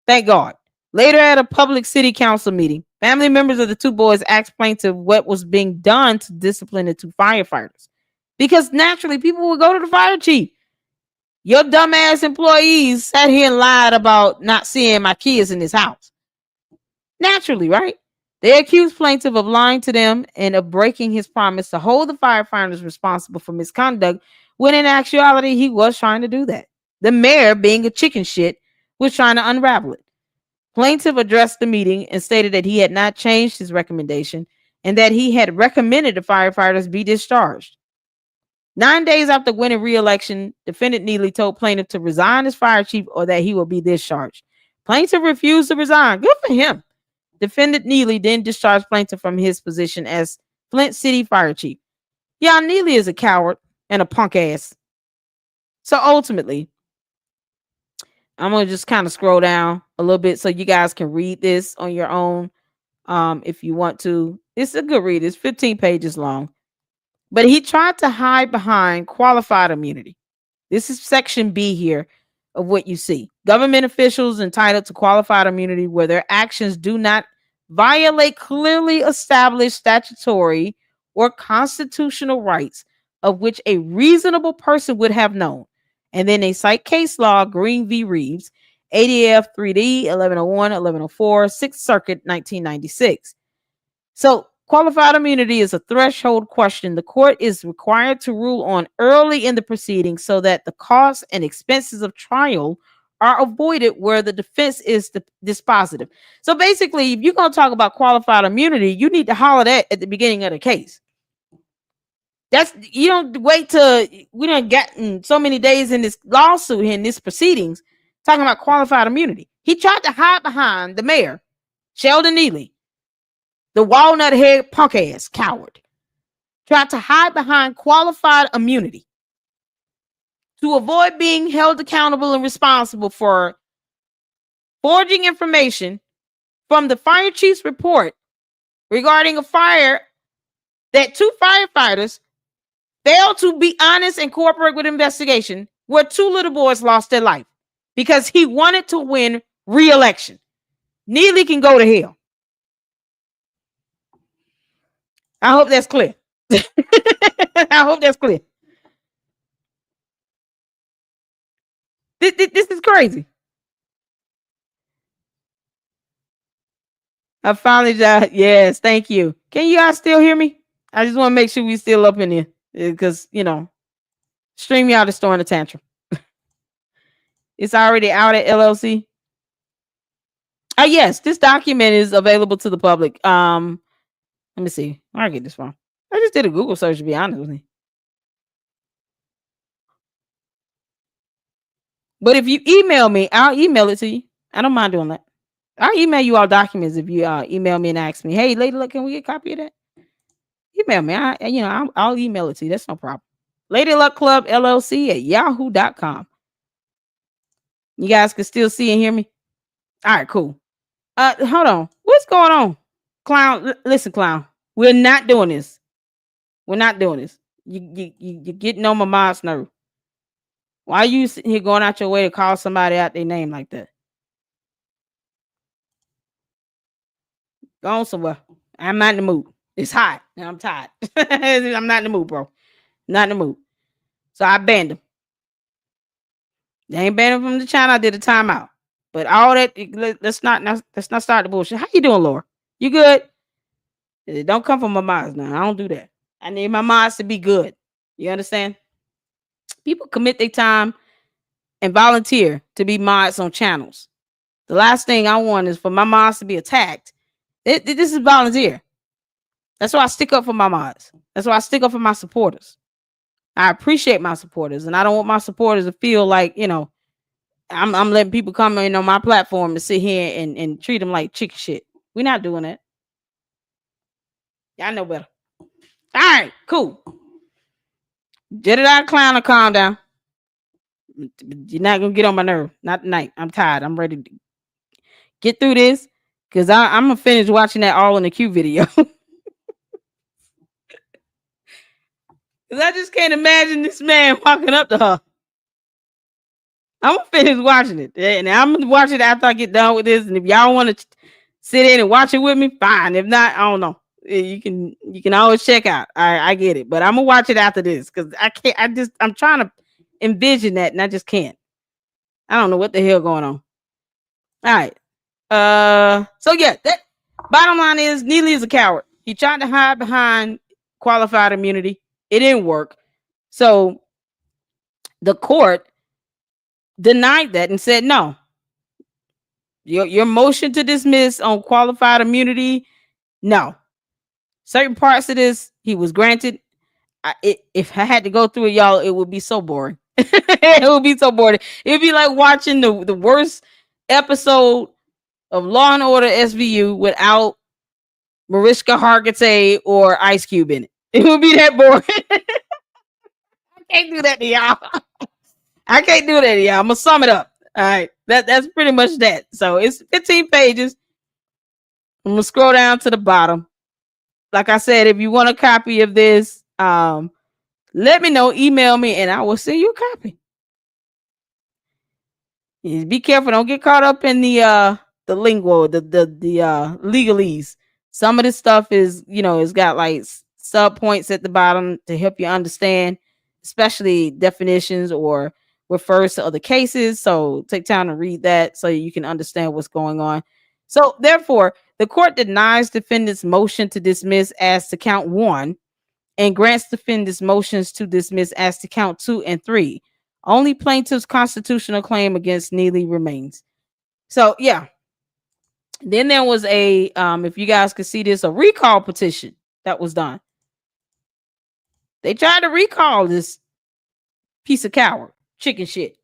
Thank God. Later at a public city council meeting, family members of the two boys asked plaintiff what was being done to discipline the two firefighters. Because naturally, people would go to the fire chief. Your dumbass employees sat here and lied about not seeing my kids in this house. Naturally, right? They accused plaintiff of lying to them and of breaking his promise to hold the firefighters responsible for misconduct, when in actuality, he was trying to do that. The mayor, being a chicken shit, was trying to unravel it. Plaintiff addressed the meeting and stated that he had not changed his recommendation and that he had recommended the firefighters be discharged. 9 days after winning re-election, defendant Neeley told plaintiff to resign as fire chief or that he will be discharged. Plaintiff refused to resign. Good for him. Defendant Neeley then discharged plaintiff from his position as Flint City Fire Chief. Yeah, Neeley is a coward and a punk ass. So ultimately, I'm going to just kind of scroll down a little bit so you guys can read this on your own if you want to. It's a good read. It's 15 pages long. But he tried to hide behind qualified immunity. This is section B here of what you see. Government officials entitled to qualified immunity where their actions do not violate clearly established statutory or constitutional rights of which a reasonable person would have known. And then they cite case law, Green v. Reeves, ADF 3D 1101, 1104, 6th Circuit, 1996. So qualified immunity is a threshold question the court is required to rule on early in the proceeding so that the costs and expenses of trial are avoided where the defense is dispositive. So basically, if you're going to talk about qualified immunity, you need to holler that at the beginning of the case. You don't wait till we done gotten so many days in this lawsuit, in this proceedings, talking about qualified immunity. He tried to hide behind the mayor, Sheldon Neeley, the walnut head punk ass coward. Tried to hide behind qualified immunity to avoid being held accountable and responsible for forging information from the fire chief's report regarding a fire that two firefighters failed to be honest and cooperate with investigation where 2 little boys lost their life because he wanted to win re-election. Neeley can go to hell. I hope that's clear. I hope that's clear. This is crazy. I finally died. Yes, thank you. Can you guys still hear me? I just want to make sure we still up in here because, StreamYard is throwing a tantrum. It's already out at LLC. Yes, this document is available to the public. Let me see. Where I get this from? I just did a Google search, to be honest with you. But if you email me, I'll email it to you. I don't mind doing that. I'll email you all documents if you email me and ask me, hey, Lady Luck, can we get a copy of that? Email me. I'll email it to you. That's no problem. LadyLuckClubLLC at yahoo.com. You guys can still see and hear me? All right, cool. Hold on. What's going on? Clown, listen, Clown. We're not doing this. We're not doing this. You're getting on my mom's nerve. Why are you sitting here going out your way to call somebody out their name like that? Go on somewhere. I'm not in the mood. It's hot and I'm tired. I'm not in the mood, bro. Not in the mood. So I banned him. They ain't banned him from the channel. I did a timeout. But all that, let's not start the bullshit. How you doing, Laura? You good? Don't come from my mods now. I don't do that. I need my mods to be good. You understand? People commit their time and volunteer to be mods on channels. The last thing I want is for my mods to be attacked. This is volunteer. That's why I stick up for my mods. That's why I stick up for my supporters. I appreciate my supporters, and I don't want my supporters to feel like, I'm letting people come in on my platform and sit here and treat them like chicken shit. We're not doing that. Y'all know better. All right, cool. Jedediah Clown, calm down. You're not gonna get on my nerve. Not tonight. I'm tired. I'm ready to get through this because I'm gonna finish watching that All in the Q video. Because I just can't imagine this man walking up to her. I'm gonna finish watching it, and I'm gonna watch it after I get done with this. And if y'all want to sit in and watch it with me, fine. If not, I don't know. You can always check out. I get it, but I'm gonna watch it after this because I can't. I'm trying to envision that, and I just can't. I don't know what the hell going on. All right. So yeah, that bottom line is Neeley is a coward. He tried to hide behind qualified immunity. It didn't work. So the court denied that and said, no, your motion to dismiss on qualified immunity, no. Certain parts of this, he was granted. If I had to go through it, y'all, it would be so boring. It would be so boring. It'd be like watching the worst episode of Law and Order SVU without Mariska Hargitay or Ice Cube in it. It would be that boring. I can't do that to y'all. I can't do that to y'all. I'm gonna sum it up. All right, that's pretty much that. So it's 15 pages. I'm gonna scroll down to the bottom. Like I said, if you want a copy of this, let me know. Email me, and I will send you a copy. Be careful. Don't get caught up in the lingo, the legalese. Some of this stuff is, it's got like sub points at the bottom to help you understand, especially definitions or refers to other cases. So take time to read that so you can understand what's going on. So therefore, the court denies defendant's motion to dismiss as to count 1 and grants defendant's motions to dismiss as to count 2 and 3. Only plaintiff's constitutional claim against Neeley remains. So yeah. Then there was a, if you guys could see this, a recall petition that was done. They tried to recall this piece of coward, chicken shit.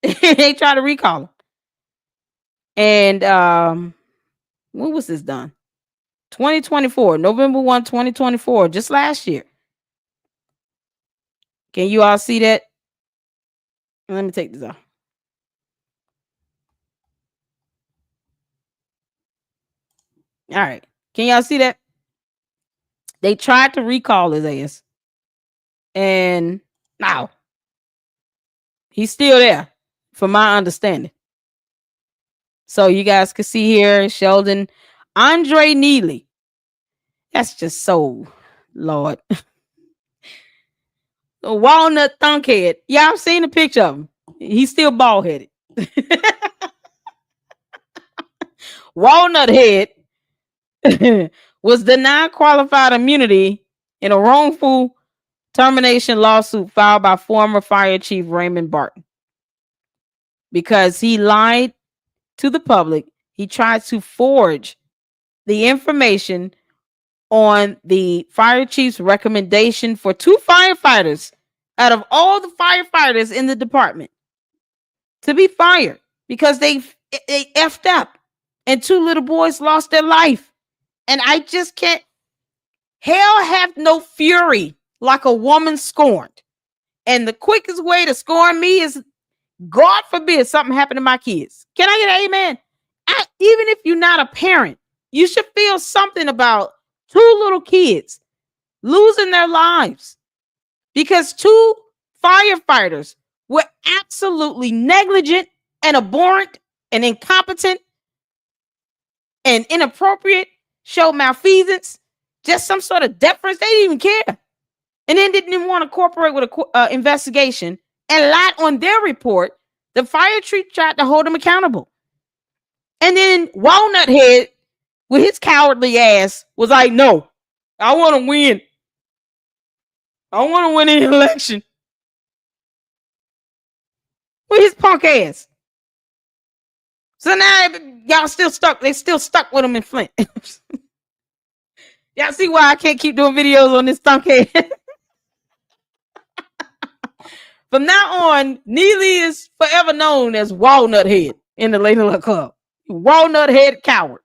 They tried to recall him. And when was this done? 2024, November 1, 2024, just last year. Can you all see that? Let me take this off. All right. Can y'all see that? They tried to recall his ass. And now He's still there, from my understanding. So you guys can see here, Sheldon Andre Neeley. That's just so, Lord. The walnut thunkhead. Yeah, I've seen a picture of him. He's still bald headed. Walnut head was denied qualified immunity in a wrongful termination lawsuit filed by former Fire Chief Raymond Barton because he lied to the public. He tried to forge the information on the fire chief's recommendation for 2 firefighters out of all the firefighters in the department to be fired because they effed up and 2 little boys lost their life. And I just can't. Hell have no fury like a woman scorned. And the quickest way to scorn me is, God forbid something happened to my kids. Can I get an amen? Even if you're not a parent, you should feel something about 2 little kids losing their lives because 2 firefighters were absolutely negligent and abhorrent and incompetent and inappropriate, showed malfeasance, just some sort of deference. They didn't even care. And then didn't even want to cooperate with an investigation and lied on their report. The fire chief tried to hold them accountable. And then Walnut Head, with his cowardly ass, was like, no, I want to win. I want to win an election. With his punk ass. So now y'all still stuck. They still stuck with him in Flint. Y'all see why I can't keep doing videos on this thunk head? From now on, Neeley is forever known as Walnut Head in the Lady Luck Club. Walnut Head Coward.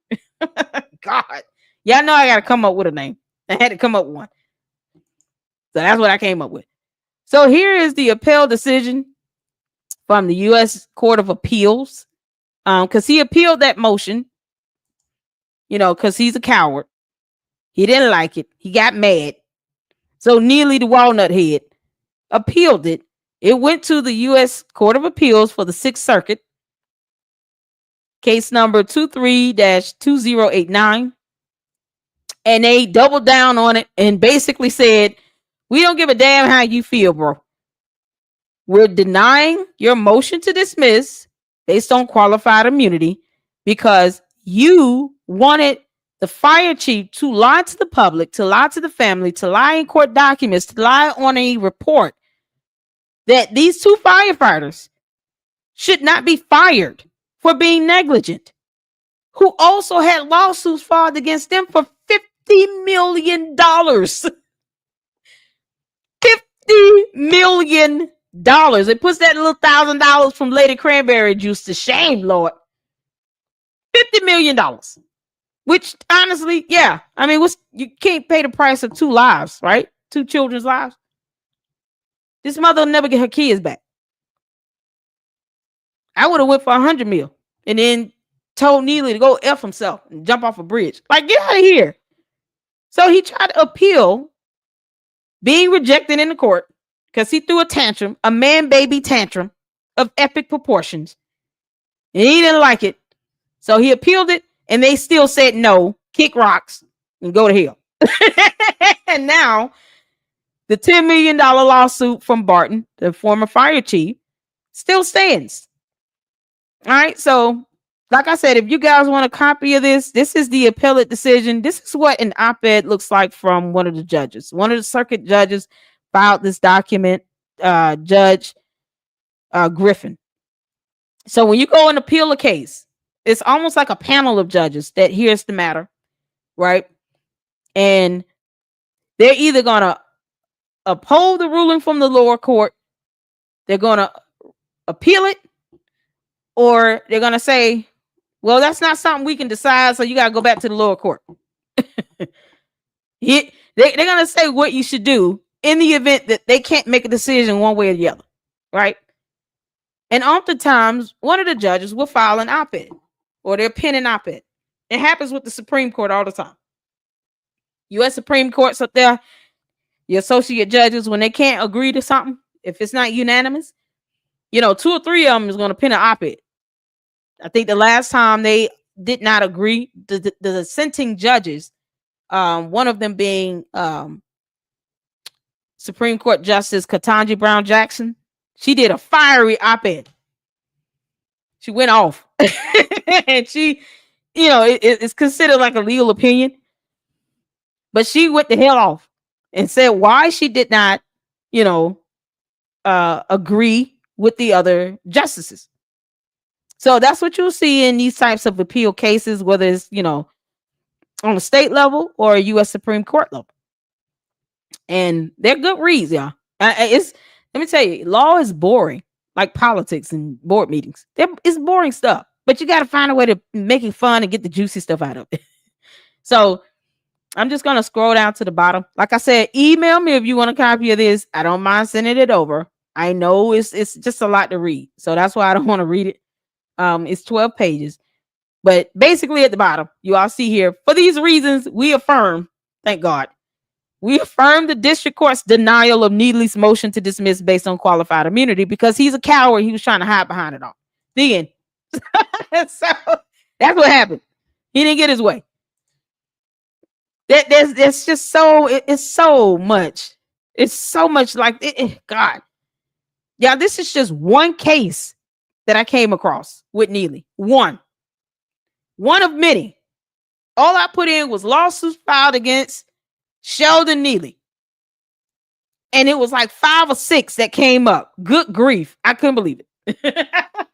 God. Y'all know I got to come up with a name. I had to come up with one. So that's what I came up with. So here is the appellate decision from the U.S. Court of Appeals. Because he appealed that motion, because he's a coward. He didn't like it. He got mad. So Neeley, the Walnut Head, appealed it. It went to the U.S. Court of Appeals for the 6th Circuit. Case number 23-2089. And they doubled down on it and basically said, we don't give a damn how you feel, bro. We're denying your motion to dismiss based on qualified immunity because you wanted the fire chief to lie to the public, to lie to the family, to lie in court documents, to lie on a report that these 2 firefighters should not be fired for being negligent, who also had lawsuits filed against them for $50 million. $50 million. It puts that little $1,000 from Lady Cranberry Juice to shame, Lord. $50 million. Which, honestly, yeah. I mean, you can't pay the price of 2 lives, right? 2 children's lives. This mother will never get her kids back. I would have went for $100 million and then told Neeley to go F himself and jump off a bridge. Like, get out of here. So he tried to appeal being rejected in the court because he threw a tantrum, a man-baby tantrum of epic proportions. And he didn't like it. So he appealed it, and they still said no, kick rocks, and go to hell. And now, the $10 million lawsuit from Barton, the former fire chief, still stands. All right, so like I said, if you guys want a copy of this, this is the appellate decision. This is what an op-ed looks like from one of the judges. One of the circuit judges filed this document, Judge Griffin. So when you go and appeal a case, it's almost like a panel of judges that hears the matter, right? And they're either going to uphold the ruling from the lower court, they're going to appeal it, or they're going to say, well, that's not something we can decide, so you got to go back to the lower court. They're going to say what you should do in the event that they can't make a decision one way or the other, right? And oftentimes, one of the judges will file an op-ed or they'll pen an op-ed. It happens with the Supreme Court all the time. U.S. Supreme Court's up there, the associate judges, when they can't agree to something, if it's not unanimous, 2 or 3 of them is going to pen an op-ed. I think the last time they did not agree, the dissenting judges, one of them being Supreme Court Justice Ketanji Brown Jackson, she did a fiery op-ed. She went off. And she, it's considered like a legal opinion. But she went the hell off and said why she did not, agree with the other justices. So that's what you'll see in these types of appeal cases, whether it's, on a state level or a U.S. Supreme Court level. And they're good reads, y'all. Let me tell you, law is boring, like politics and board meetings. It's boring stuff, but you got to find a way to make it fun and get the juicy stuff out of it. So I'm just going to scroll down to the bottom. Like I said, email me if you want a copy of this. I don't mind sending it over. I know it's just a lot to read. So that's why I don't want to read it. It's 12 pages. But basically at the bottom, you all see here, for these reasons, we affirm, thank God, we affirm the district court's denial of Neeley's motion to dismiss based on qualified immunity because he's a coward. He was trying to hide behind it all. The end. So that's what happened. He didn't get his way. There's just so, it's so much. It's so much like, God. Yeah, this is just one case that I came across with Neeley. One of many. All I put in was lawsuits filed against Sheldon Neeley. And it was like 5 or 6 that came up. Good grief. I couldn't believe it.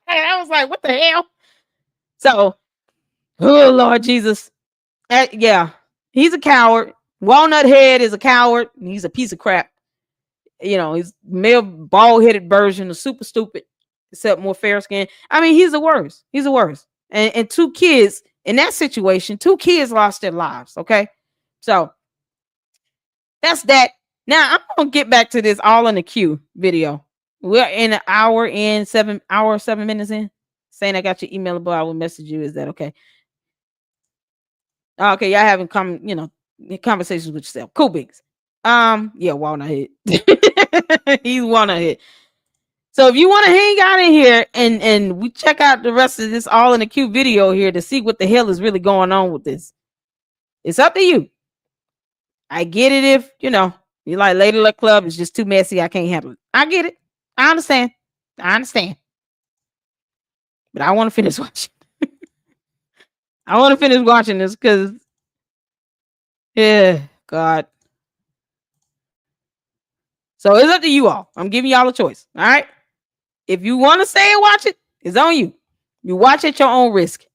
I was like, what the hell? So, oh, Lord Jesus. Yeah, he's a coward. Walnut Head is a coward. He's a piece of crap. He's male bald-headed version of super stupid, except more fair skin. I mean, he's the worst. He's the worst. And 2 kids in that situation, 2 kids lost their lives. Okay. So that's that. Now I'm going to get back to this all in the queue video. We're in an hour and 7 minutes in. Saying I got your email, but I will message you. Is that okay? Okay. Y'all having conversations with yourself. Cool beans. Yeah, Walnut Head. He's Walnut Head. So if you want to hang out in here and we check out the rest of this all in the queue video here to see what the hell is really going on with this, it's up to you. I get it if you like Lady Luck Club is just too messy. I can't handle it. I get it. I understand. But I want to finish watching. I want to finish watching this because, yeah, God. So it's up to you all. I'm giving y'all a choice. All right. If you want to stay and watch it, it's on you. You watch at your own risk.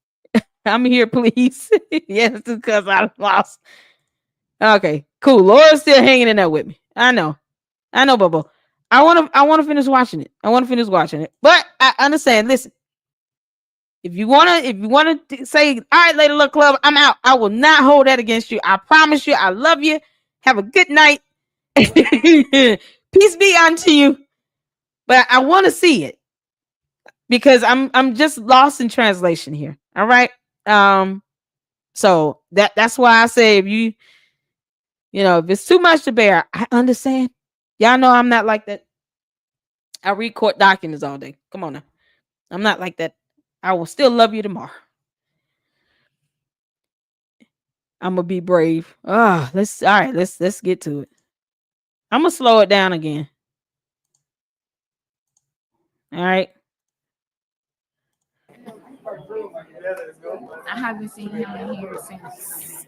I'm here, please. Yes, because I lost. Okay, cool. Laura's still hanging in there with me. I know, Bubba. I want to finish watching it. But I understand. Listen, if you want to say, all right, Lady Luck Club, I'm out. I will not hold that against you. I promise you. I love you. Have a good night. Peace be unto you. But I want to see it because I'm just lost in translation here. All right. So that's why I say if if it's too much to bear, I understand. Y'all know I'm not like that. I read court documents all day. Come on now. I'm not like that. I will still love you tomorrow. I'm gonna be brave. Let's get to it. I'm gonna slow it down again. All right. I haven't seen him in here since.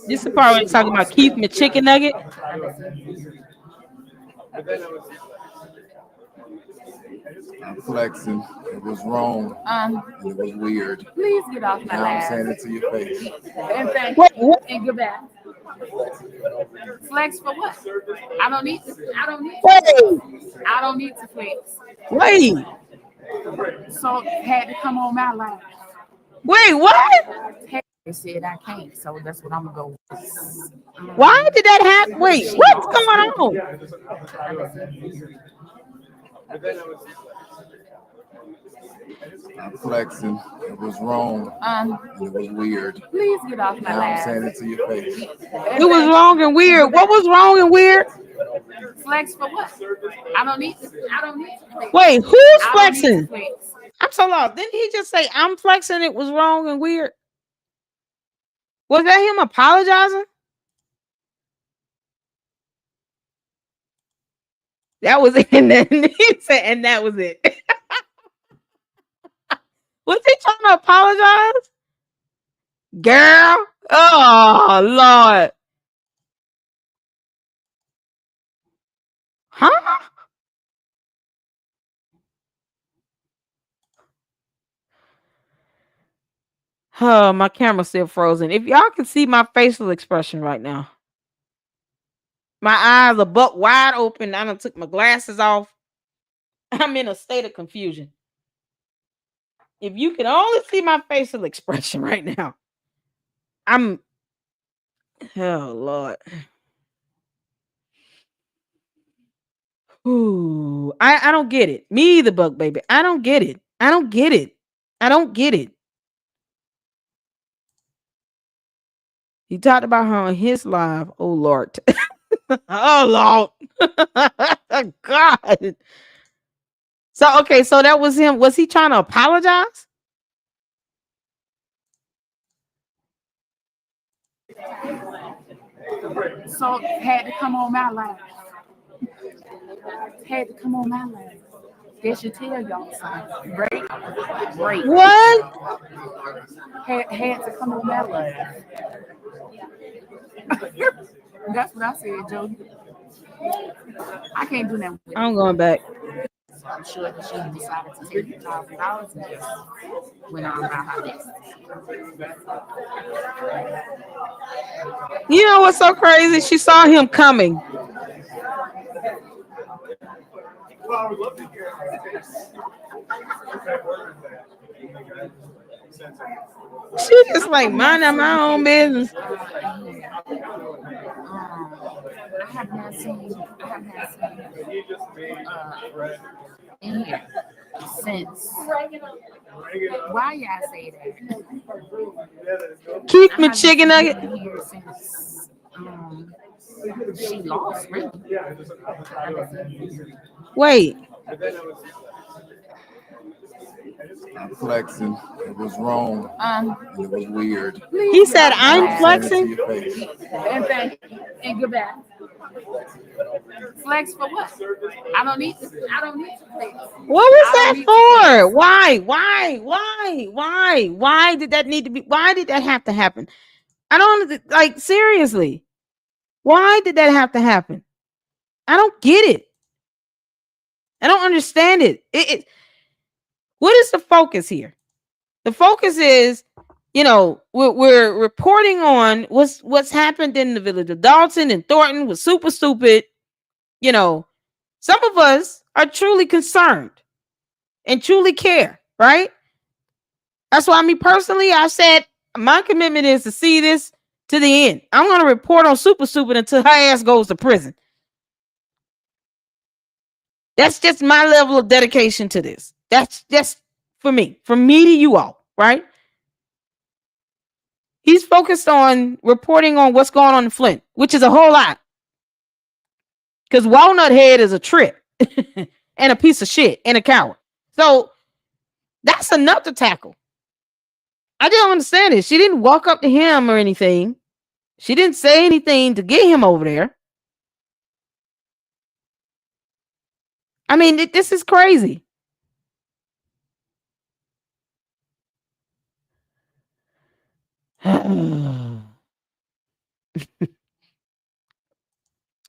This is the part where we're talking about Keith McChicken I'm flexing. It was wrong. It was weird. Please get off my Now lap. I'm saying it to your face. And thank What? you. And goodbye. Flex for what? I don't need to flex. Wait. So had to come on my life. Wait, what? They said I can't, so that's what I'm gonna go with. Why did that happen? Wait, what's going on? I'm flexing. It was wrong. It was weird. Please get off my Now I'm lap. saying it to your face. It was wrong and weird. What was wrong and weird? Flex for what? I don't need to. Flex. Wait, who's I don't need to flexing? flex. I'm so lost. Didn't he just say I'm flexing? It was wrong and weird. Was that him apologizing? That was it. And then he said, and that was it. Was he trying to apologize? Girl. Oh, Lord. Huh? Oh, my camera's still frozen. If y'all can see my facial expression right now, my eyes are buck wide open. I done took my glasses off. I'm in a state of confusion. If you can only see my facial expression right now, oh Lord. Ooh, I don't get it. Me either, Buck baby. I don't get it. I don't get it. I don't get it. He talked about her on his live. Oh Lord. Oh Lord. God. So okay, so that was him. Was he trying to apologize? So had to come on my live. Had to come on my live. They should tell y'all something. Break. What? Had to come on my live. That's what I said, Joe. I can't do that. I'm going back. So I'm sure that she decided to take $1,000 and just went on about her business. You know what's so crazy? She saw him coming. She just like minding my own business. I have not seen in here since. Why y'all say that? Keep me chicken nugget. In here since she lost, really. Wait. I'm flexing. It was wrong. It was weird. He said I'm flexing. And thank you. And goodbye. Flex for what? I don't need to flex. What was that for? Why did that need to be? Why did that have to happen? I don't like seriously. Why did that have to happen? I don't get it. I don't understand it. What is the focus here? The focus is, we're reporting on what's happened in the village of Dalton and Thornton was super stupid. Some of us are truly concerned and truly care, right? That's why me personally, I said my commitment is to see this to the end. I'm going to report on super stupid until her ass goes to prison. That's just my level of dedication to this. That's just from me to you all, right? He's focused on reporting on what's going on in Flint, which is a whole lot. Because Walnut Head is a trip and a piece of shit and a coward. So that's enough to tackle. I didn't understand it. She didn't walk up to him or anything. She didn't say anything to get him over there. I mean, this is crazy. All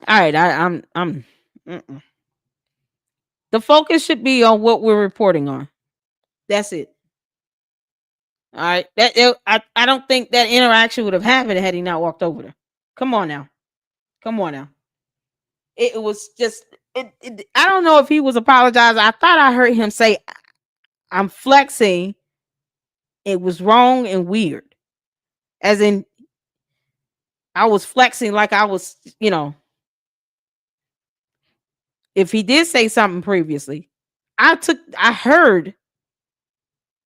right, I'm the focus should be on what we're reporting on. That's it. All right. I don't think that interaction would have happened had he not walked over there. Come on now. It was just I don't know if he was apologizing. I thought I heard him say I'm flexing. It was wrong and weird. As in I was flexing like I was, if he did say something previously, I heard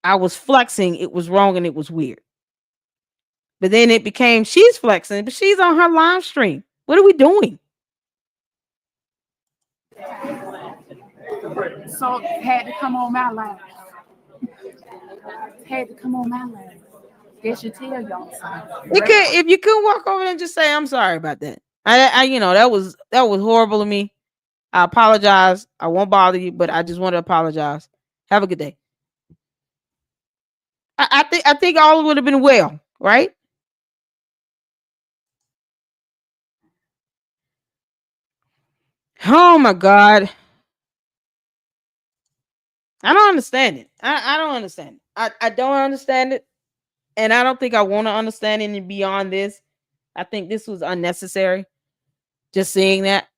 I was flexing, it was wrong and it was weird. But then it became she's flexing, but she's on her live stream. What are we doing? So had to come on my life. Had to come on my life. They should tell y'all something. If you could walk over there and just say, I'm sorry about that. That was horrible of me. I apologize. I won't bother you, but I just want to apologize. Have a good day. I think all would have been well, right? Oh my God. I don't understand it. I don't understand it. I don't understand it. And I don't think I want to understand any beyond this. I think this was unnecessary. Just seeing that,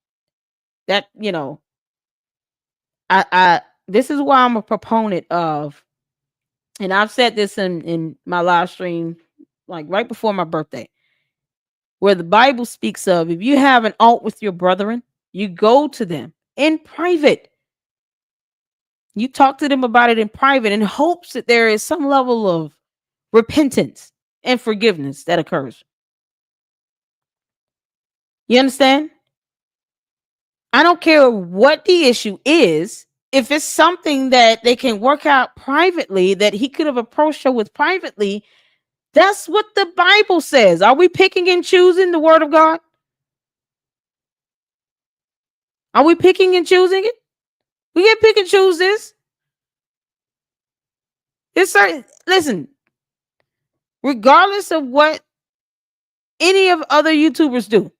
I this is why I'm a proponent of, and I've said this in my live stream, like right before my birthday, where the Bible speaks of, if you have an alt with your brethren, you go to them in private. You talk to them about it in private in hopes that there is some level of repentance and forgiveness that occurs. You understand? I don't care what the issue is. If it's something that they can work out privately, that he could have approached her with privately, that's what the Bible says. Are we picking and choosing the word of God? Are we picking and choosing it? We can pick and choose this. Listen, regardless of what any of other YouTubers do,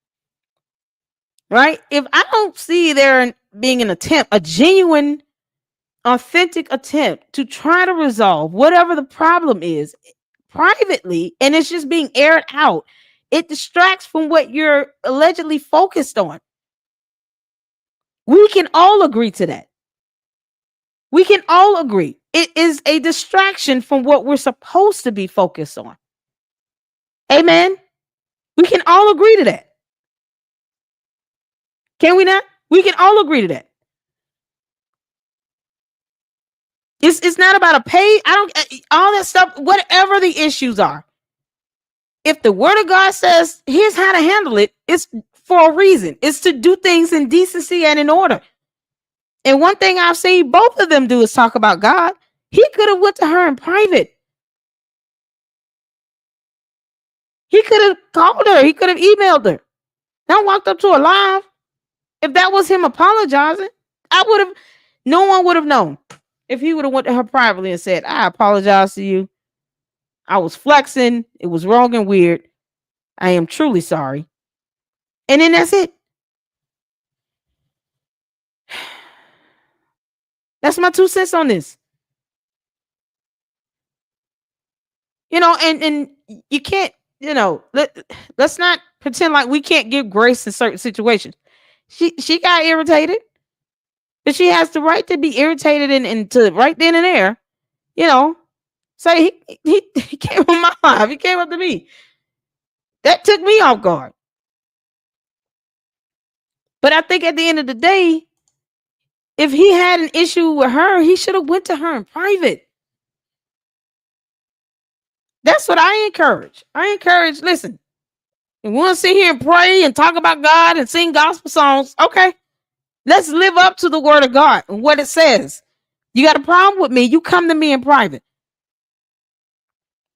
right? If I don't see there being an attempt, a genuine, authentic attempt to try to resolve whatever the problem is privately, and it's just being aired out, it distracts from what you're allegedly focused on. We can all agree to that. We can all agree. It is a distraction from what we're supposed to be focused on. Amen. We can all agree to that. Can we not? We can all agree to that. It's not about a pay. All that stuff, whatever the issues are. If the word of God says, here's how to handle it, it's for a reason. It's to do things in decency and in order. And one thing I've seen both of them do is talk about God. He could have went to her in private. He could have called her. He could have emailed her. Not walked up to her live. If that was him apologizing, no one would have known. If he would have went to her privately and said, I apologize to you. I was flexing. It was wrong and weird. I am truly sorry. And then that's it. That's my 2 cents on this. And you can't, let's not pretend like we can't give grace in certain situations. She got irritated, but she has the right to be irritated and to right then and there, say he came on my live. He came up to me. That took me off guard. But I think at the end of the day, if he had an issue with her, he should have went to her in private. That's what I encourage. Listen, you want to sit here and pray and talk about God and sing gospel songs? Okay. Let's live up to the word of God and what it says. You got a problem with me, you come to me in private.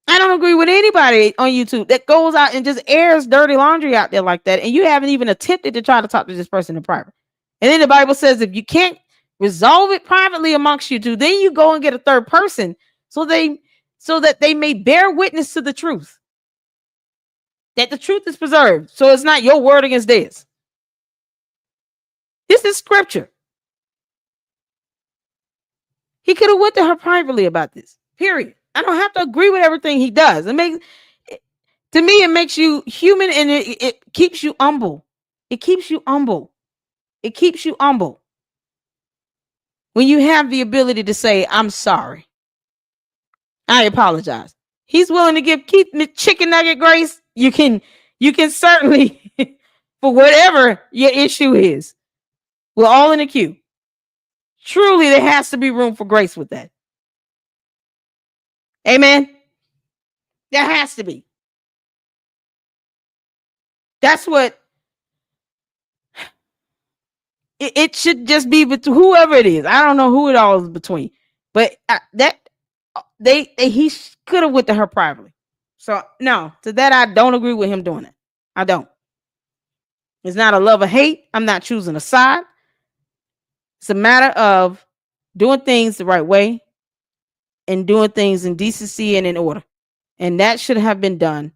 I don't agree with anybody on YouTube that goes out and just airs dirty laundry out there like that, and you haven't even attempted to try to talk to this person in private. And then the Bible says if you can't resolve it privately amongst you two, then you go and get a third person so that they may bear witness to the truth. That the truth is preserved. So it's not your word against theirs. This is scripture. He could have went to her privately about this. Period. I don't have to agree with everything he does. To me, it makes you human, and it keeps you humble. It keeps you humble. It keeps you humble. When you have the ability to say, I'm sorry. I apologize. He's willing to keep the chicken nugget grace. You can certainly, for whatever your issue is, we're all in the queue. Truly, there has to be room for grace with that. Amen. There has to be. That's what it should just be between whoever it is. I don't know who it all is between, but he could have went to her privately. So no, to that I don't agree with him doing it. I don't. It's not a love or hate. I'm not choosing a side. It's a matter of doing things the right way and doing things in decency and in order. And that should have been done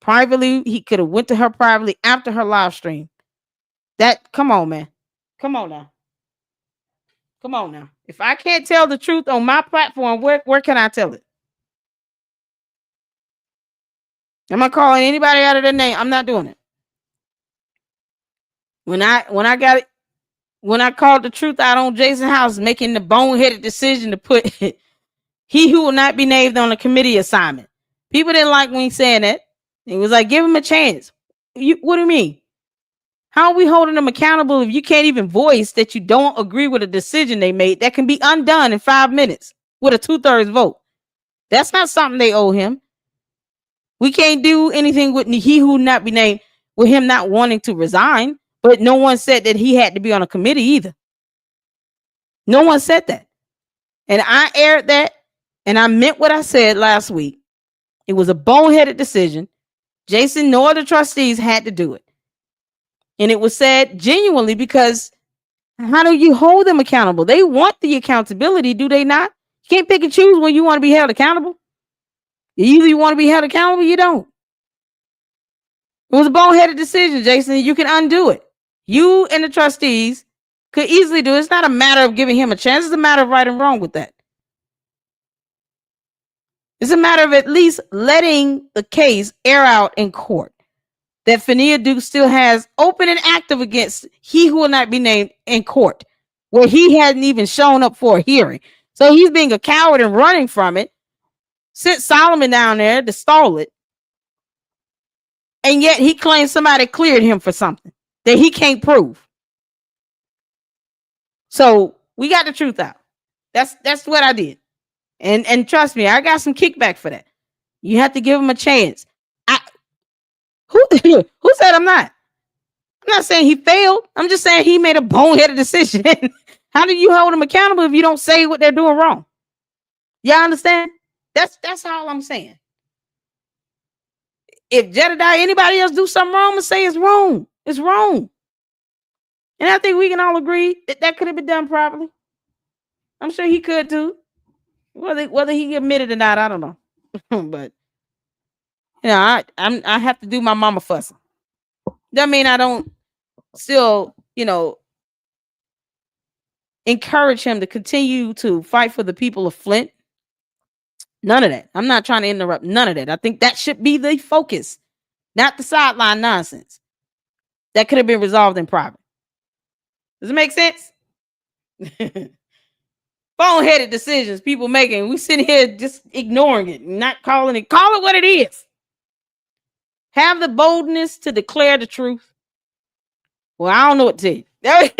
privately. He could have went to her privately after her live stream. Come on, man. Come on now. Come on now. If I can't tell the truth on my platform, where can I tell it? Am I calling anybody out of their name? I'm not doing it. When I called the truth out on Jason House, making the boneheaded decision to put he who will not be named on a committee assignment. People didn't like me saying that. It was like, give him a chance. What do you mean? How are we holding them accountable if you can't even voice that you don't agree with a decision they made that can be undone in 5 minutes with a 2/3 vote? That's not something they owe him. We can't do anything with he who not be named with him not wanting to resign, but no one said that he had to be on a committee either. No one said that. And I aired that, and I meant what I said last week. It was a boneheaded decision. Jason, no other trustees had to do it. And it was said genuinely because how do you hold them accountable? They want the accountability, do they not? You can't pick and choose when you want to be held accountable. Either you want to be held accountable, you don't. It was a boneheaded decision, Jason. You can undo it. You and the trustees could easily do it. It's not a matter of giving him a chance. It's a matter of right and wrong with that. It's a matter of at least letting the case air out in court that Fania Duke still has open and active against he who will not be named in court, where he hadn't even shown up for a hearing. So he's being a coward and running from it. Sent Solomon down there to stall it. And yet he claims somebody cleared him for something that he can't prove. So we got the truth out. That's what I did. And trust me, I got some kickback for that. You have to give him a chance. Who said I'm not? I'm not saying he failed. I'm just saying he made a boneheaded decision. How do you hold them accountable if you don't say what they're doing wrong? Y'all understand? That's all I'm saying. If Jedediah, anybody else do something wrong, I'm gonna say it's wrong. It's wrong. And I think we can all agree that could have been done properly. I'm sure he could too. Whether he admitted or not, I don't know. But you know, I have to do my mama fussing. That mean I don't still, encourage him to continue to fight for the people of Flint. None of that. I'm not trying to interrupt none of that. I think that should be the focus, not the sideline nonsense. That could have been resolved in private. Does it make sense? Boneheaded decisions people making. We sitting here just ignoring it, not calling it. Call it what it is. Have the boldness to declare the truth. Well, I don't know what to tell you.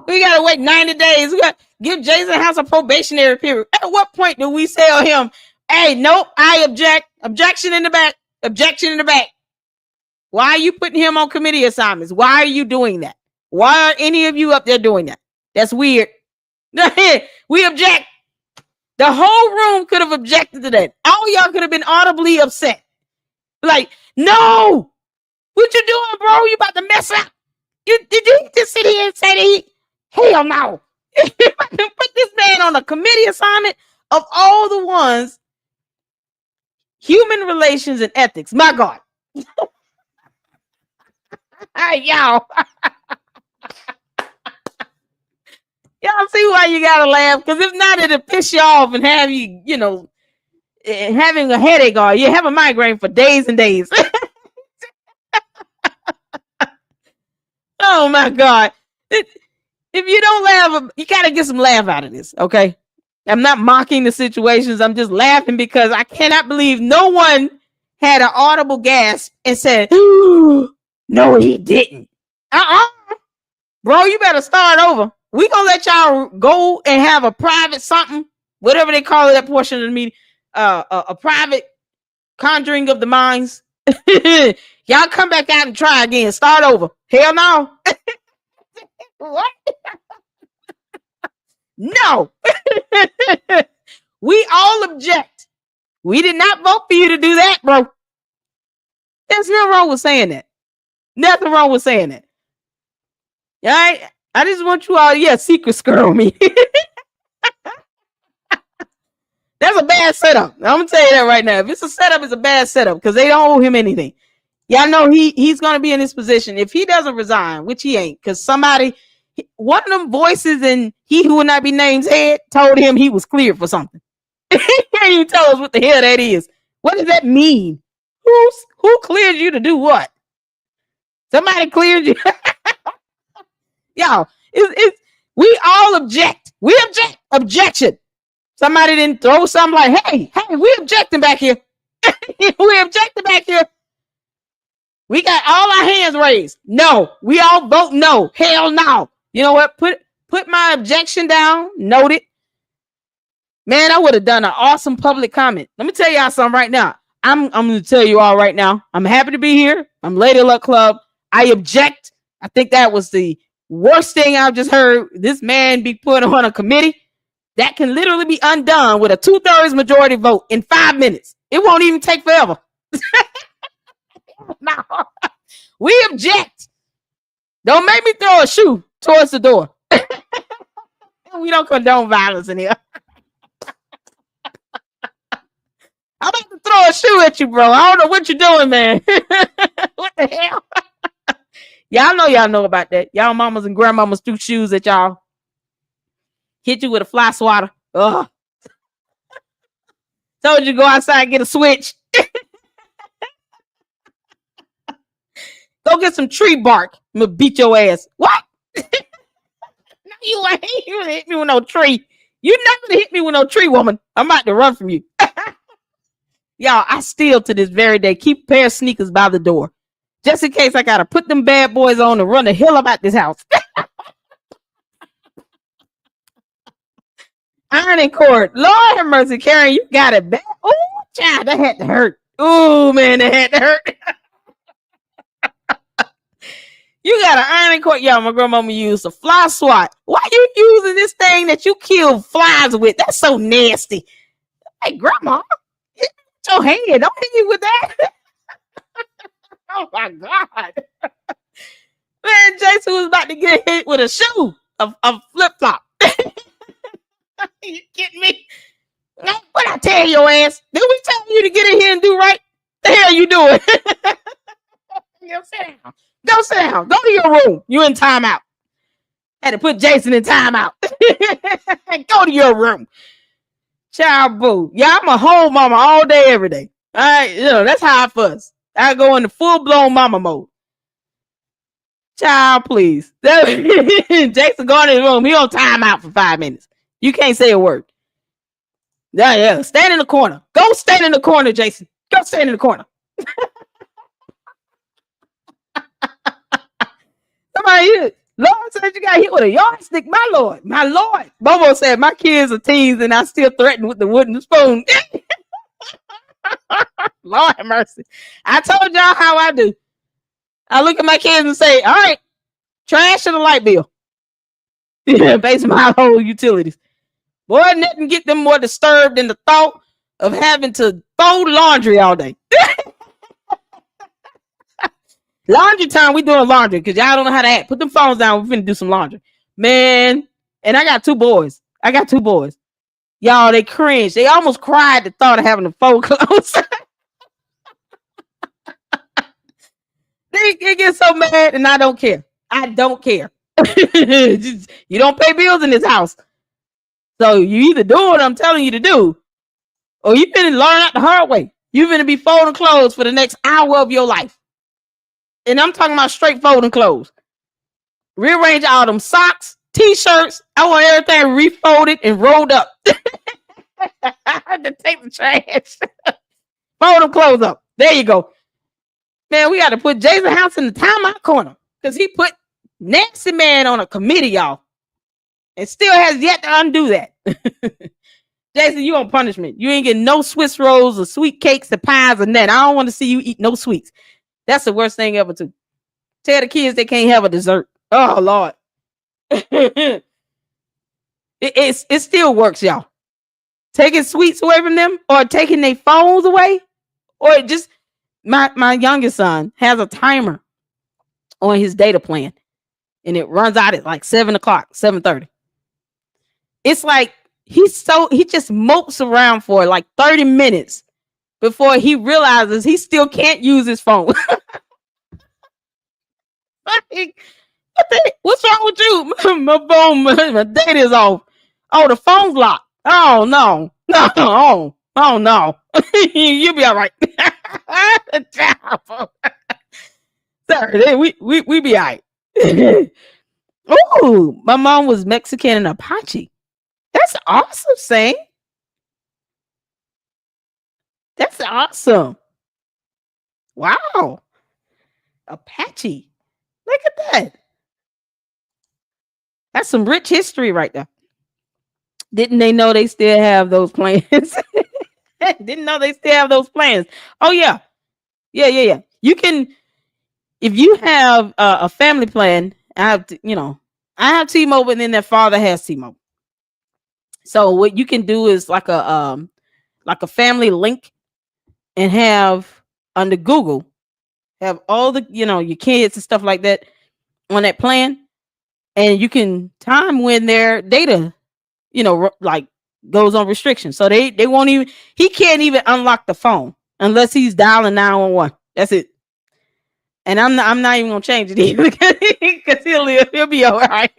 We got to wait 90 days. We got to give Jason House a probationary period. At what point do we tell him, hey, nope, I object. Objection in the back. Objection in the back. Why are you putting him on committee assignments? Why are you doing that? Why are any of you up there doing that? That's weird. We object. The whole room could have objected to that. All y'all could have been audibly upset. Like, no. What you doing, bro? You about to mess up. Did you just sit here and say that hell no. Put this man on a committee assignment of all the ones, human relations and ethics. My God. Hey, y'all. Y'all see why you gotta laugh? Because if not, it'll piss you off and have you, having a headache or you have a migraine for days and days. Oh my God. If you don't laugh, you gotta get some laugh out of this, okay? I'm not mocking the situations. I'm just laughing because I cannot believe no one had an audible gasp and said, no, he didn't. Bro, you better start over. We gonna let y'all go and have a private something, whatever they call it, that portion of the meeting, a private conjuring of the minds. Y'all come back out and try again. Start over. Hell no. What? No. We all object. We did not vote for you to do that, bro. There's nothing wrong with saying that. Nothing wrong with saying that. All right. I just want you all, secret skirl me. That's a bad setup. I'm gonna tell you that right now. If it's a setup, it's a bad setup because they don't owe him anything. Y'all know he's gonna be in this position if he doesn't resign, which he ain't, because somebody, one of them voices in He Who Will Not Be Named's head told him he was cleared for something. He can't even tell us what the hell that is. What does that mean? Who cleared you to do what? Somebody cleared you. Y'all, we all object. We object. Objection. Somebody didn't throw something like, hey, we objecting back here. We objecting back here. We got all our hands raised. No, we all vote no. Hell no. You know what? Put my objection down. Note it. Man, I would have done an awesome public comment. Let me tell y'all something right now. I'm going to tell you all right now. I'm happy to be here. I'm Lady Luck Club. I object. I think that was the worst thing I've just heard. This man be put on a committee that can literally be undone with a 2/3 majority vote in 5 minutes. It won't even take forever. No. We object. Don't make me throw a shoe towards the door. We don't condone violence in here. I'm about to throw a shoe at you, bro. I don't know what you're doing, man. What the hell? Y'all know about that. Y'all mamas and grandmamas threw shoes at y'all. Hit you with a fly swatter. Ugh. Told you to go outside and get a switch. Go get some tree bark. I'm gonna beat your ass. What? No, you ain't. You hit me with no tree. You never hit me with no tree, woman. I'm about to run from you. Y'all, I still to this very day keep a pair of sneakers by the door. Just in case I gotta put them bad boys on and run the hell about this house. Ironing cord. Lord have mercy, Karen, you got it bad. Oh, child, that had to hurt. Oh, man, that had to hurt. You got an ironing cord. Y'all, my grandmama used a fly swat. Why you using this thing that you kill flies with? That's so nasty. Hey, grandma, hit your hand. Don't hit you with that. Oh, my God. Man, Jason was about to get hit with a shoe, a flip-flop. You kidding me? What I tell your ass? Did we tell you to get in here and do right? The hell you doing? Go sit down. Go sit down. Go to your room. You in timeout. Had to put Jason in timeout. Go to your room. Child boo. Yeah, I'm a whole mama all day, every day. All right, that's how I fuss. I go into full-blown mama mode. Child, please. Jason go in his room. He on timeout for 5 minutes. You can't say a word. Yeah. Stand in the corner. Go stand in the corner, Jason. Go stand in the corner. Somebody, Lord said you got hit with a yardstick. My Lord. Bobo said my kids are teens and I still threaten with the wooden spoon. Lord have mercy. I told y'all how I do. I look at my kids and say, all right, trash and a light bill. Based on my whole utilities. Boy, nothing get them more disturbed than the thought of having to fold laundry all day. Laundry time, we doing laundry because y'all don't know how to act. Put them phones down. We're finna do some laundry. Man, and I got two boys. Y'all, they cringe. They almost cried at the thought of having to fold clothes. They get so mad, and I don't care. You don't pay bills in this house. So you either do what I'm telling you to do, or you finna learn out the hard way. You finna be folding clothes for the next hour of your life. And I'm talking about straight folding clothes. Rearrange all them socks, t-shirts. I want everything refolded and rolled up. I had to take the trash. Fold them clothes up. There you go. Man, we got to put Jason House in the timeout corner because he put Nancy Man on a committee, y'all. And still has yet to undo that. Jason, you on punishment. You ain't getting no Swiss rolls or sweet cakes or pies or nothing. I don't want to see you eat no sweets. That's the worst thing ever too. Tell the kids they can't have a dessert. Oh Lord. it still works, y'all. Taking sweets away from them or taking their phones away, or just my youngest son has a timer on his data plan and it runs out at like 7:00, 7:30. It's like he just mopes around for like 30 minutes before he realizes he still can't use his phone. Like, what's wrong with you? My phone, my data is off. Oh, the phone's locked. Oh no. Oh no. You'll be all right. Sorry, we be all right. Oh, my mom was Mexican and Apache. That's awesome, Saint. That's awesome. Wow. Apache. Look at that. That's some rich history right there. Didn't they know they still have those plans? Didn't know they still have those plans. Oh, yeah. Yeah. You can, if you have a family plan, I have T-Mobile and then their father has T-Mobile. So what you can do is like a family link and have under Google, have all the, your kids and stuff like that on that plan. And you can time when their data, like goes on restriction. So they won't even, he can't even unlock the phone unless he's dialing 911. That's it. And I'm not even gonna change it either because he'll be all right.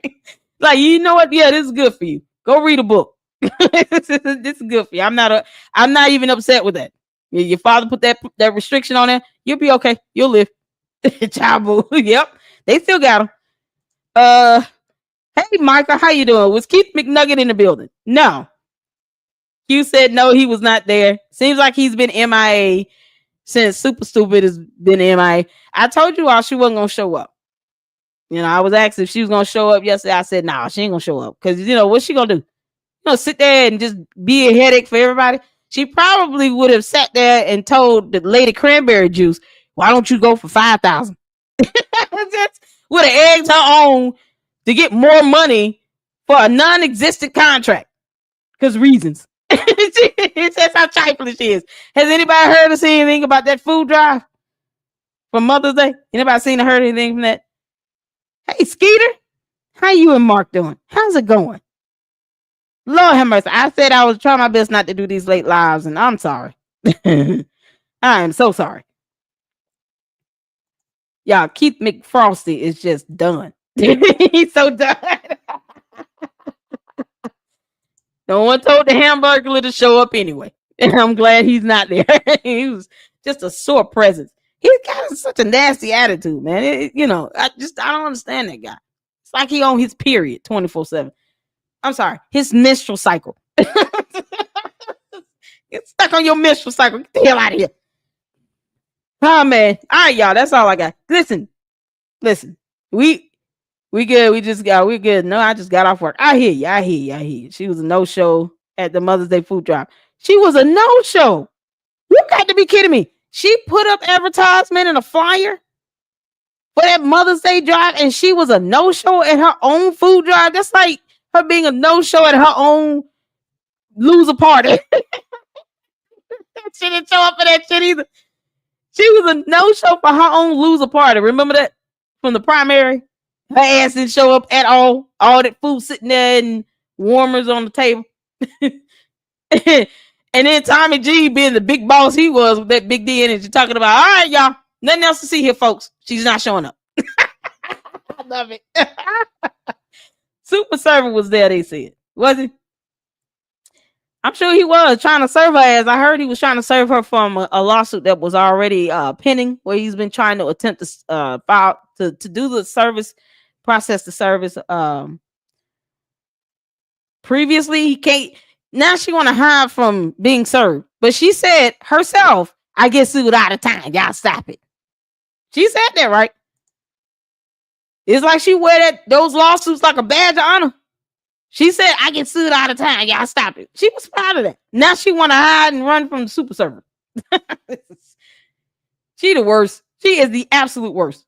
Like, you know what? Yeah, this is good for you. Go read a book. This is good for you. I'm not even upset with that. Your father put that restriction on there. You'll be okay. You'll live. Child boo. Yep. They still got him. Hey, Micah, how you doing? Was Keith McNugget in the building? No. Q said no, he was not there. Seems like he's been MIA since Super Stupid has been MIA. I told you all she wasn't going to show up. I was asked if she was going to show up yesterday. I said, nah, she ain't going to show up. Because, what's she going to do? Sit there and just be a headache for everybody? She probably would have sat there and told the lady Cranberry Juice, why don't you go for 5,000? Would have egged her on to get more money for a non-existent contract. Because reasons. That's how trifling she is. Has anybody heard or seen anything about that food drive for Mother's Day? Anybody seen or heard anything from that? Hey, Skeeter, how you and Mark doing? How's it going? Lord have mercy. I said I was trying my best not to do these late lives, and I'm sorry. I am so sorry. Y'all, Keith McFrosty is just done. He's so done. No one told the Hamburglar to show up anyway. And I'm glad he's not there. He was just a sore presence. He's got such a nasty attitude, man. I don't understand that guy. It's like he on his period 24/7. I'm sorry, his menstrual cycle. Get stuck on your menstrual cycle. Get the hell out of here. Oh, man. All right, y'all. That's all I got. Listen. We good. We good. No, I just got off work. I hear you. She was a no-show at the Mother's Day food drive. She was a no-show. You got to be kidding me. She put up advertisement and a flyer for that Mother's Day drive, and she was a no-show at her own food drive. That's like her being a no-show at her own loser party. She didn't show up for that shit either. She was a no-show for her own loser party. Remember that from the primary? Her ass didn't show up at all. All that food sitting there and warmers on the table. And then Tommy G, being the big boss he was with that big D energy, talking about, all right, y'all, nothing else to see here, folks. She's not showing up. I love it. Super Servant was there, they said. Was he? I'm sure he was trying to serve her ass. I heard he was trying to serve her from a lawsuit that was already pending, where he's been trying to attempt to file to do the service, process the service. Previously, he can't. Now she want to hide from being served. But she said herself, I get sued out of time. Y'all stop it. She said that, right? It's like she wear those lawsuits like a badge of honor. She said, I get sued out of time. Y'all stop it. She was proud of that. Now she want to hide and run from the Super Servant. She the worst. She is the absolute worst.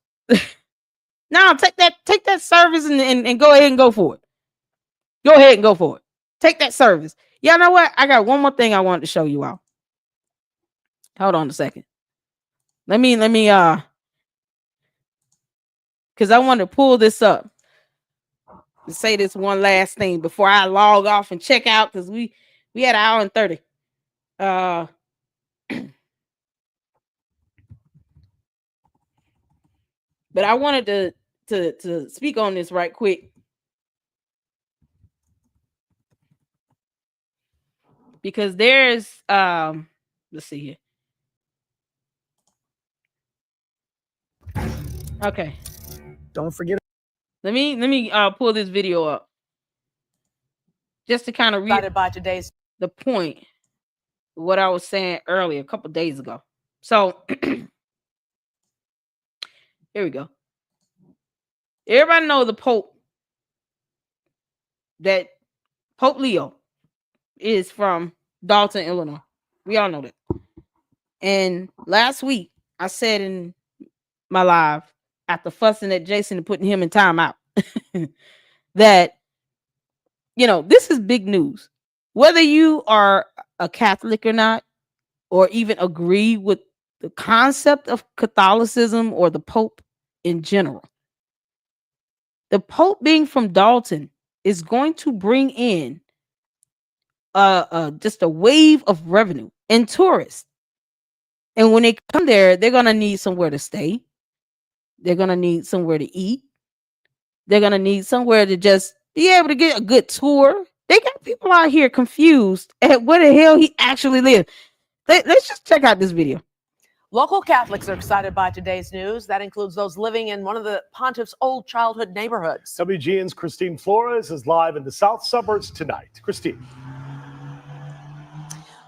Now take that service and go ahead and go for it. Go ahead and go for it. Take that service. Y'all know what? I got one more thing I wanted to show you all. Hold on a second. Let me because I want to pull this up to say this one last thing before I log off and check out, because we had an hour and 30. But I wanted to speak on this right quick. Because there's let's see here. Okay. Don't forget. Let me pull this video up. Just to kind of read By today's the point of what I was saying earlier a couple days ago. So here we go. Everybody know the Pope, that Pope Leo is from Dalton, Illinois. We all know that. And last week I said in my live, after fussing at Jason and putting him in timeout, that, you know, this is big news. Whether you are a Catholic or not, or even agree with the concept of Catholicism or the Pope in general, the Pope being from Dalton is going to bring in just a wave of revenue and tourists. And when they come there, they're going to need somewhere to stay. They're going to need somewhere to eat. They're going to need somewhere to just be able to get a good tour. They got people out here confused at where the hell he actually lives. Let's just check out this video. local Catholics are excited by today's news. That includes those living in one of the Pontiff's old childhood neighborhoods. WGN's Christine Flores is live in the south suburbs tonight. Christine.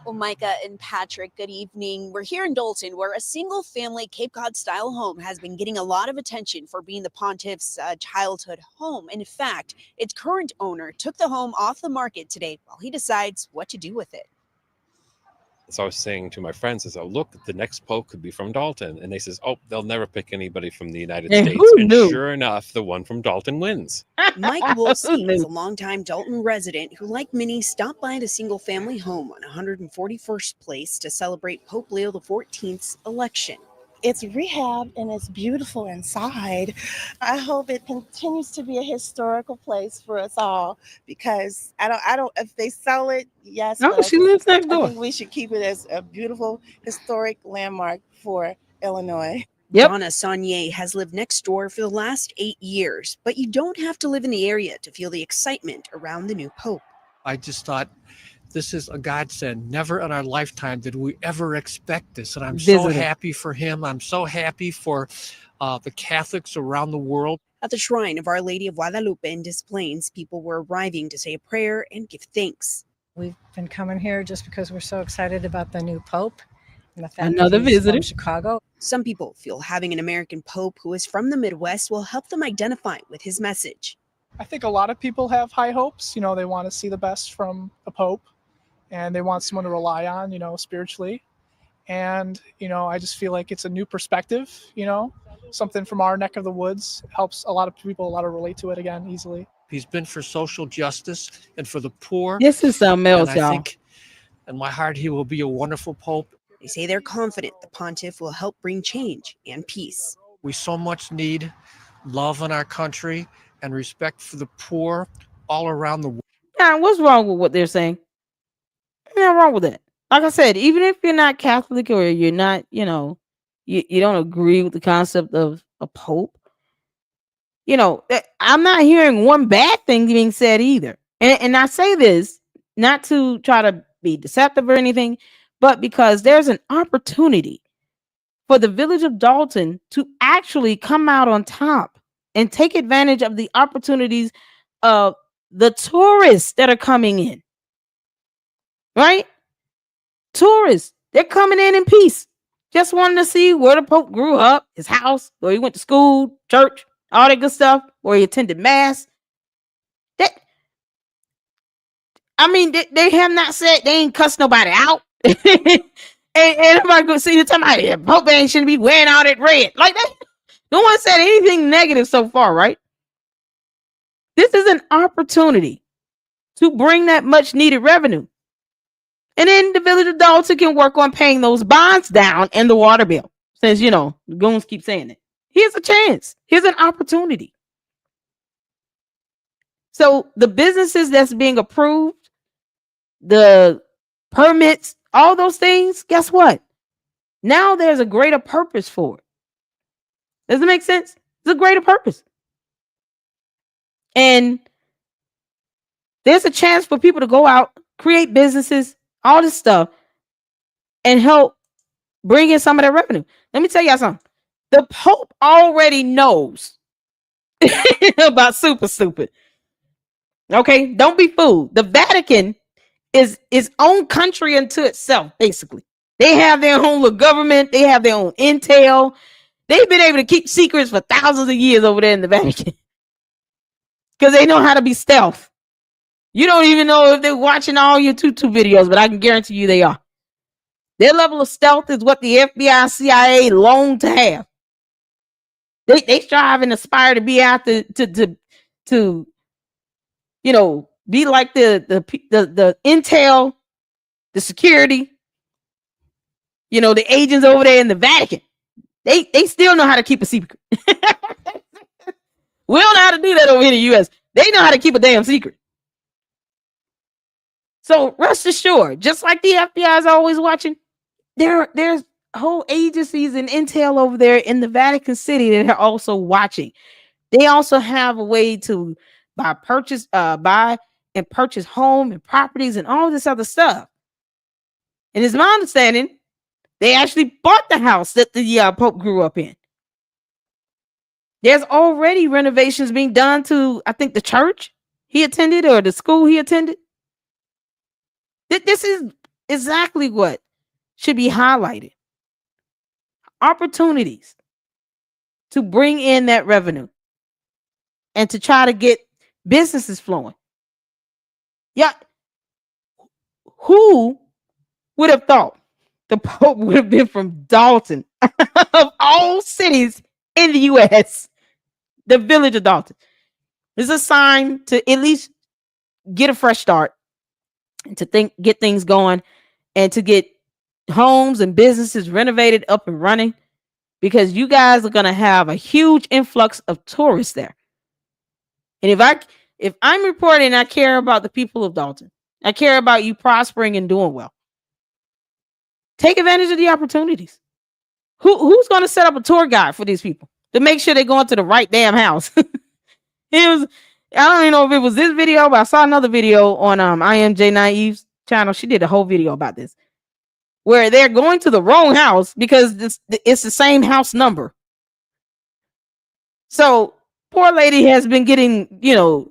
Well, Micah and Patrick, good evening. We're here in Dalton, where a single-family Cape Cod-style home has been getting a lot of attention for being the Pontiff's childhood home. And in fact, its current owner took the home off the market today while he decides what to do with it. So I was saying to my friends, "Oh, look, the next Pope could be from Dalton." And they says, "Oh, they'll never pick anybody from the United States." And sure enough, the one from Dalton wins. Mike Wolstein is a longtime Dalton resident who, like many, stopped by the single-family home on 141st Place to celebrate Pope Leo XIV's election. It's rehabbed and it's beautiful inside. I hope it continues to be a historical place for us all, because I don't if they sell it, yes. Oh, she lives next door. I think we should keep it as a beautiful historic landmark for Illinois. Yep. Donna Saunier has lived next door for the last 8 years, but you don't have to live in the area to feel the excitement around the new Pope. I just thought, this is a godsend. Never in our lifetime did we ever expect this. And I'm so happy for him. I'm so happy for the Catholics around the world. At the shrine of Our Lady of Guadalupe in Des Plaines, people were arriving to say a prayer and give thanks. We've been coming here just because we're so excited about the new Pope. And the fact Another that he's visitor. from Chicago. Some people feel having an American Pope who is from the Midwest will help them identify with his message. I think a lot of people have high hopes. You know, they want to see the best from a Pope, and they want someone to rely on, you know, spiritually. And, you know, I just feel like it's a new perspective, you know, something from our neck of the woods. Helps a lot of people, relate to it again easily. He's been for social justice and for the poor. This is something else, and I y'all. think in my heart, he will be a wonderful Pope. They say they're confident the Pontiff will help bring change and peace. We so much need love in our country and respect for the poor all around the world. Yeah, what's wrong with what they're saying? Nothing wrong with that. Like I said, even if you're not Catholic or you're not, you know, you don't agree with the concept of a Pope, you know, I'm not hearing one bad thing being said either. And I say this not to try to be deceptive or anything, but because there's an opportunity for the village of Dalton to actually come out on top and take advantage of the opportunities of the tourists that are coming in. Right? Tourists, they're coming in peace. Just wanting to see where the Pope grew up, his house, where he went to school, church, all that good stuff, where he attended mass. They have not said they ain't cussed nobody out. And everybody go see you talking about it. Pope ain't shouldn't be wearing all that red. Like that. No one said anything negative so far, right? This is an opportunity to bring that much needed revenue. And then the village of Dalton can work on paying those bonds down and the water bill. Since, the goons keep saying it. Here's a chance. Here's an opportunity. So the businesses that's being approved, the permits, all those things, guess what? Now there's a greater purpose for it. Does it make sense? It's a greater purpose. And there's a chance for people to go out, create businesses, all this stuff, and help bring in some of that revenue. Let me tell y'all something. The Pope already knows about super stupid. Okay, don't be fooled. The Vatican is its own country unto itself, basically. They have their own little government. They have their own intel. They've been able to keep secrets for thousands of years over there in the Vatican because they know how to be stealth. You don't even know if they're watching all your tutu videos, but I can guarantee you they are. Their level of stealth is what the FBI, CIA long to have. They strive and aspire to be out to be like the intel, the security, the agents over there in the Vatican. They still know how to keep a secret. We don't know how to do that over here in the U.S. They know how to keep a damn secret. So rest assured, just like the FBI is always watching, there's whole agencies and intel over there in the Vatican City that are also watching. They also have a way to buy and purchase home and properties and all this other stuff. And it's my understanding they actually bought the house that the Pope grew up in. There's already renovations being done to, I think, the church he attended or the school he attended. This is exactly what should be highlighted. Opportunities to bring in that revenue and to try to get businesses flowing. Yeah. Who would have thought the Pope would have been from Dalton of all cities in the U.S., the village of Dalton? It's a sign to at least get a fresh start and to get things going and to get homes and businesses renovated up and running, because you guys are going to have a huge influx of tourists there. And if I'm reporting, I care about the people of Dalton. I care about you prospering and doing well. Take advantage of the opportunities. Who's going to set up a tour guide for these people to make sure they're going to the right damn house? I don't even know if it was this video, but I saw another video on I Am J Naive's channel. She did a whole video about this, where they're going to the wrong house because it's the same house number. So poor lady has been getting,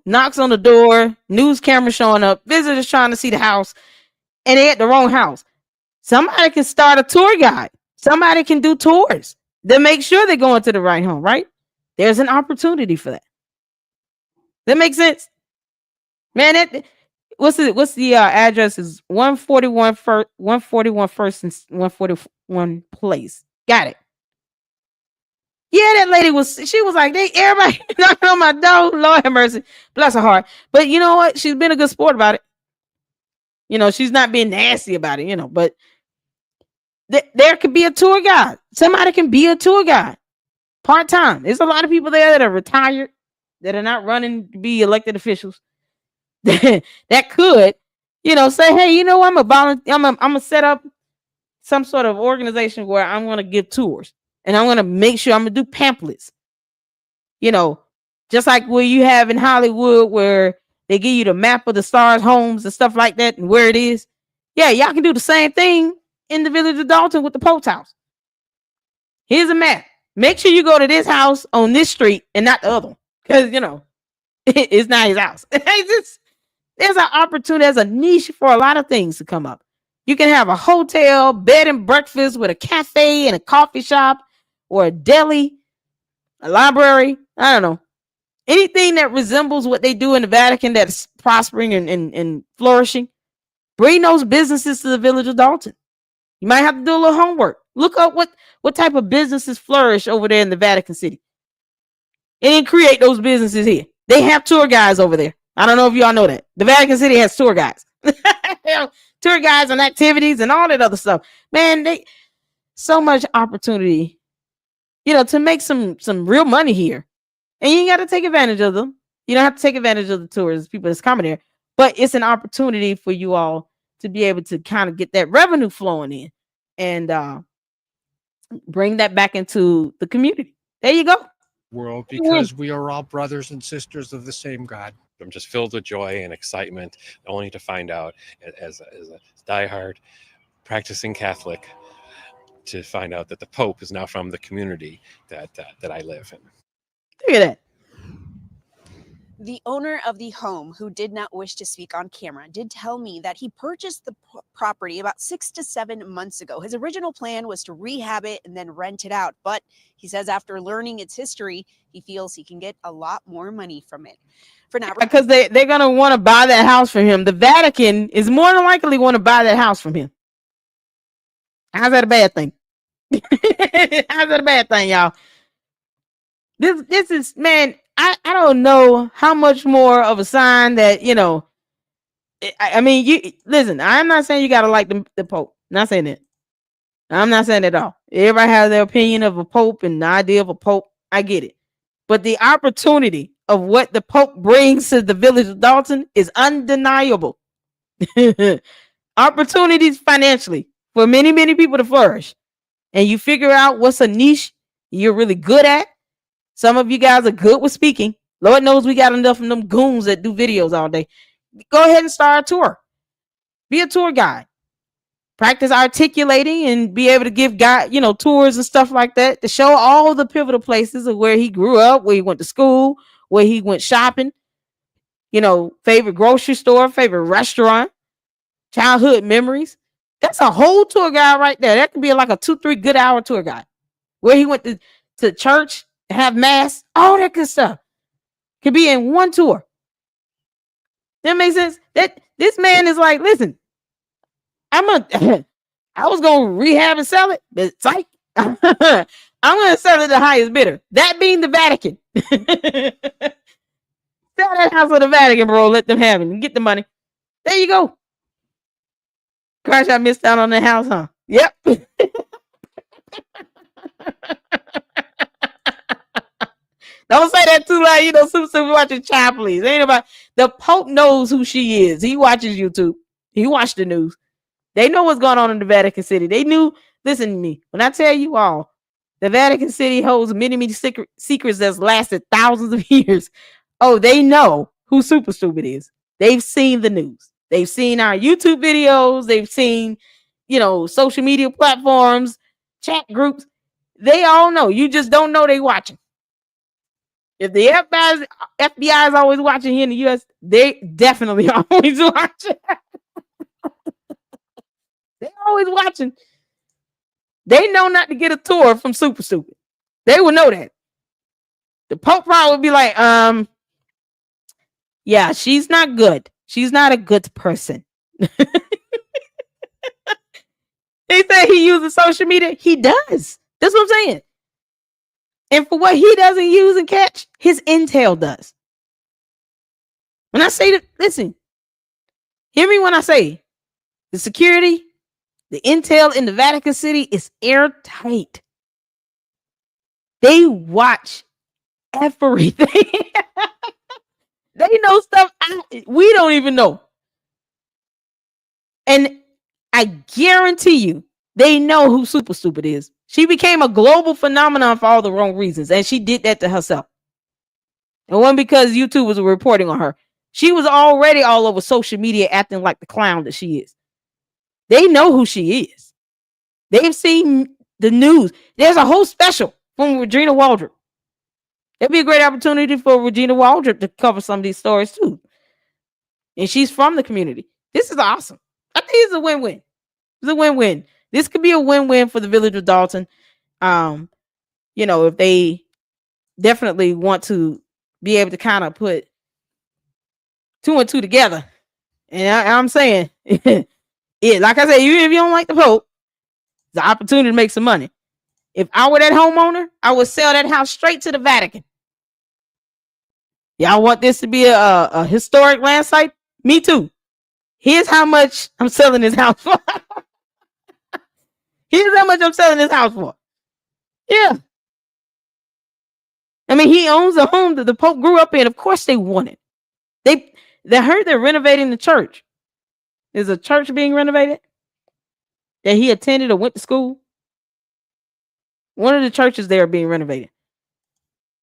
knocks on the door, news camera showing up, visitors trying to see the house, and they at the wrong house. Somebody can start a tour guide. Somebody can do tours to make sure they're going to the right home, right? There's an opportunity for that. That makes sense? Man, what's the address is 141 first and 141 place. Got it. Yeah, that lady was like, everybody knocking on my door. Lord have mercy. Bless her heart. But you know what? She's been a good sport about it. She's not being nasty about it, but there could be a tour guide. Somebody can be a tour guide part-time. There's a lot of people there that are retired, that are not running to be elected officials. That could, say, hey, I'm gonna set up some sort of organization where I'm gonna give tours and I'm gonna make sure I'm gonna do pamphlets. Just like where you have in Hollywood, where they give you the map of the stars' homes and stuff like that and where it is. Yeah, y'all can do the same thing in the village of Dalton with the Pope's house. Here's a map. Make sure you go to this house on this street and not the other one, because it's not his house. There's an opportunity, there's a niche for a lot of things to come up. You can have a hotel, bed and breakfast with a cafe and a coffee shop, or a deli, a library. I don't know. Anything that resembles what they do in the Vatican that's prospering and flourishing. Bring those businesses to the village of Dalton. You might have to do a little homework. Look up what type of businesses flourish over there in the Vatican City. And then create those businesses here. They have tour guides over there. I don't know if y'all know that. The Vatican City has tour guides. Tour guides and activities and all that other stuff. Man, they so much opportunity, to make some real money here. And you got to take advantage of them. You don't have to take advantage of the tourists, people that's coming here. But it's an opportunity for you all to be able to kind of get that revenue flowing in and bring that back into the community. There you go. World, because we are all brothers and sisters of the same God. I'm just filled with joy and excitement, only to find out as a diehard practicing Catholic, to find out that the Pope is now from the community that I live in. Look at that. The owner of the home, who did not wish to speak on camera, did tell me that he purchased the property about 6 to 7 months ago. His original plan was to rehab it and then rent it out. But he says after learning its history, he feels he can get a lot more money from it. For now, because they're going to want to buy that house from him. The Vatican is more than likely going to buy that house from him. How's that a bad thing? How's that a bad thing, y'all? This is, man, I don't know how much more of a sign that, I mean, you listen, I'm not saying you got to like the Pope. Not saying that. I'm not saying that at all. Everybody has their opinion of a Pope and the idea of a Pope. I get it. But the opportunity of what the Pope brings to the village of Dalton is undeniable. Opportunities financially for many, many people to flourish. And you figure out what's a niche you're really good at. Some of you guys are good with speaking. Lord knows we got enough of them goons that do videos all day. Go ahead and start a tour. Be a tour guide. Practice articulating and be able to give tours and stuff like that to show all the pivotal places of where he grew up, where he went to school, where he went shopping, favorite grocery store, favorite restaurant, childhood memories. That's a whole tour guide right there. That could be like a 2-3 good hour tour guide. Where he went to church, have mass, all that good stuff. Could be in one tour. That makes sense. That this man is like, listen, I was gonna rehab and sell it, but psych. I'm gonna sell it the highest bidder. That being the Vatican. Sell that house for the Vatican, bro. Let them have it and get the money. There you go. Gosh, I missed out on the house, huh? Yep. Don't say that too loud. Super watching child, please. Ain't nobody. The Pope knows who she is. He watches YouTube. He watched the news. They know what's going on in the Vatican City. They knew. Listen to me. When I tell you all, the Vatican City holds many, many secrets that's lasted thousands of years. Oh, they know who Super Stupid is. They've seen the news. They've seen our YouTube videos. They've seen, social media platforms, chat groups. They all know. You just don't know they watching. If the FBI is always watching here in the U.S., they definitely always watching. They're always watching. They know not to get a tour from Super Stupid. They will know that. The Pope probably would be like, yeah, she's not good. She's not a good person. He said he uses social media. He does. That's what I'm saying. And for what he doesn't use and catch, his intel does. When I say that, listen, hear me when I say the security, the intel in the Vatican City is airtight. They watch everything. They know stuff we don't even know. And I guarantee you, they know who Super Stupid is. She became a global phenomenon for all the wrong reasons. And she did that to herself. It wasn't because YouTube was reporting on her. She was already all over social media acting like the clown that she is. They know who she is. They've seen the news. There's a whole special from Regina Waldrop. It'd be a great opportunity for Regina Waldrop to cover some of these stories too. And she's from the community. This is awesome. I think it's a win-win. It's a win-win. This could be a win-win for the village of Dalton. If they definitely want to be able to kind of put 2 and 2 together. And I'm saying, like I said, even if you don't like the Pope, It's an opportunity to make some money. If I were that homeowner, I would sell that house straight to the Vatican. Y'all want this to be a historic land site? Me too. Here's how much I'm selling this house for. Here's how much I'm selling this house for. Yeah. I mean, he owns a home that the Pope grew up in. Of course they want it. They heard they're renovating the church. Is a church being renovated that he attended or went to school? One of the churches there are being renovated.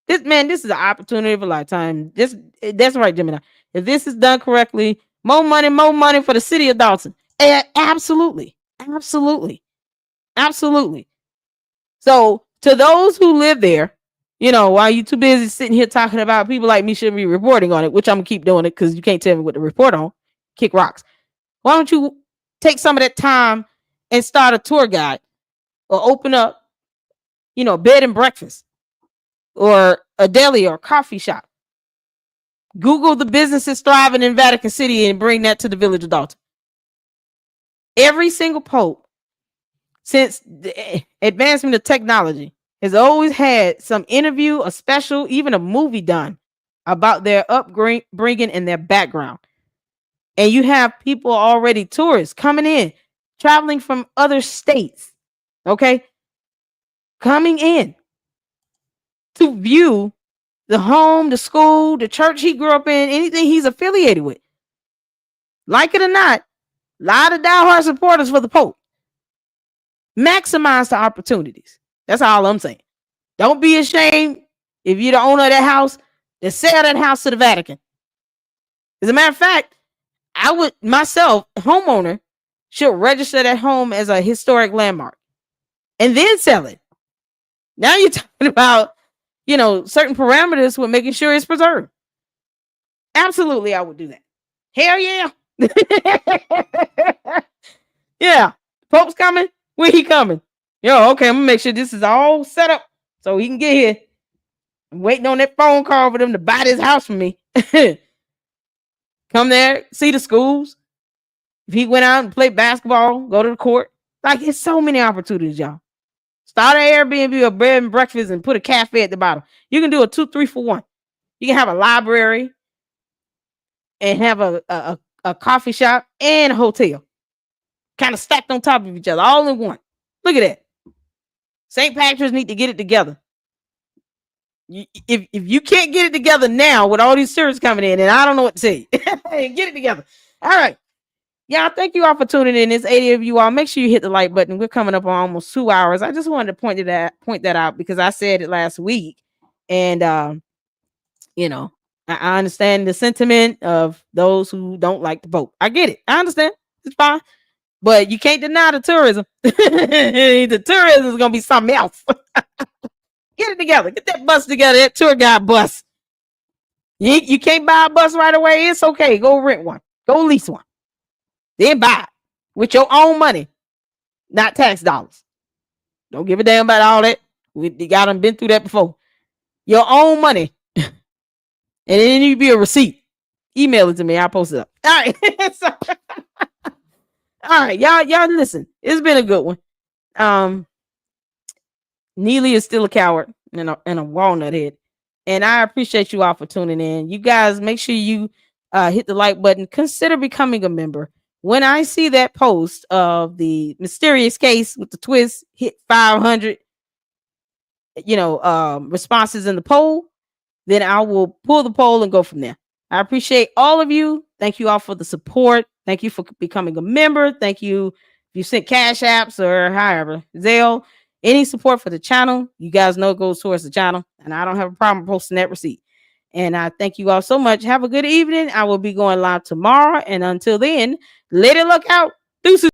This is an opportunity of a lifetime. That's right, Gemini. If this is done correctly, more money for the city of Dalton. Absolutely. So to those who live there, while you too busy sitting here talking about people like me shouldn't be reporting on it, which I'm gonna keep doing it because you can't tell me what to report on. Kick rocks. Why don't you take some of that time and start a tour guide or open up, bed and breakfast or a deli or coffee shop. Google the businesses thriving in Vatican City and bring that to the village of Dalton. Every single pope since the advancement of technology has always had some interview, a special, even a movie done about their upbringing and their background. And you have people already, tourists coming in, traveling from other states, okay, coming in to view the home, the school, the church he grew up in, anything he's affiliated with. Like it or not, a lot of diehard supporters for the Pope. Maximize the opportunities. That's all I'm saying. Don't be ashamed if you're the owner of that house to sell that house to the Vatican. As a matter of fact, I would myself, homeowner, should register that home as a historic landmark and then sell it. Now you're talking about, certain parameters with making sure it's preserved. Absolutely, I would do that. Hell yeah. Yeah. Pope's coming. When he coming? Okay, I'm gonna make sure this is all set up so he can get here. I'm waiting on that phone call for them to buy this house from me. Come there, see the schools. If he went out and played basketball, go to the court. Like, it's so many opportunities, y'all. Start an Airbnb or bed and breakfast and put a cafe at the bottom. You can do a 2, 3 for 1. You can have a library and have a coffee shop and a hotel. Kind of stacked on top of each other, all in one. Look at that. St. Patrick's need to get it together. If you can't get it together now with all these tourists coming in, then I don't know what to say. Get it together. All right. Yeah, thank you all for tuning in. It's 80 of you all. Make sure you hit the like button. We're coming up on almost 2 hours. I just wanted to point that out because I said it last week. And I understand the sentiment of those who don't like the Pope. I get it. I understand. It's fine. But you can't deny the tourism. The tourism is gonna be something else. Get it together. Get that bus together. That tour guide bus. You can't buy a bus right away. It's okay. Go rent one. Go lease one. Then buy it with your own money, not tax dollars. Don't give a damn about all that. We got them been through that before. Your own money, and then you be a receipt. Email it to me. I'll post it up. All right. All right, y'all listen. It's been a good one. Neeley is still a coward and a walnut head. And I appreciate you all for tuning in. You guys, make sure you hit the like button. Consider becoming a member. When I see that post of the mysterious case with the twist hit 500, responses in the poll, then I will pull the poll and go from there. I appreciate all of you. Thank you all for the support. Thank you for becoming a member. Thank you if you sent cash apps or however, Zelle, any support for the channel. You guys know it goes towards the channel, and I don't have a problem posting that receipt. And I thank you all so much. Have a good evening. I will be going live tomorrow. And until then, Lady Luck out. Deuces.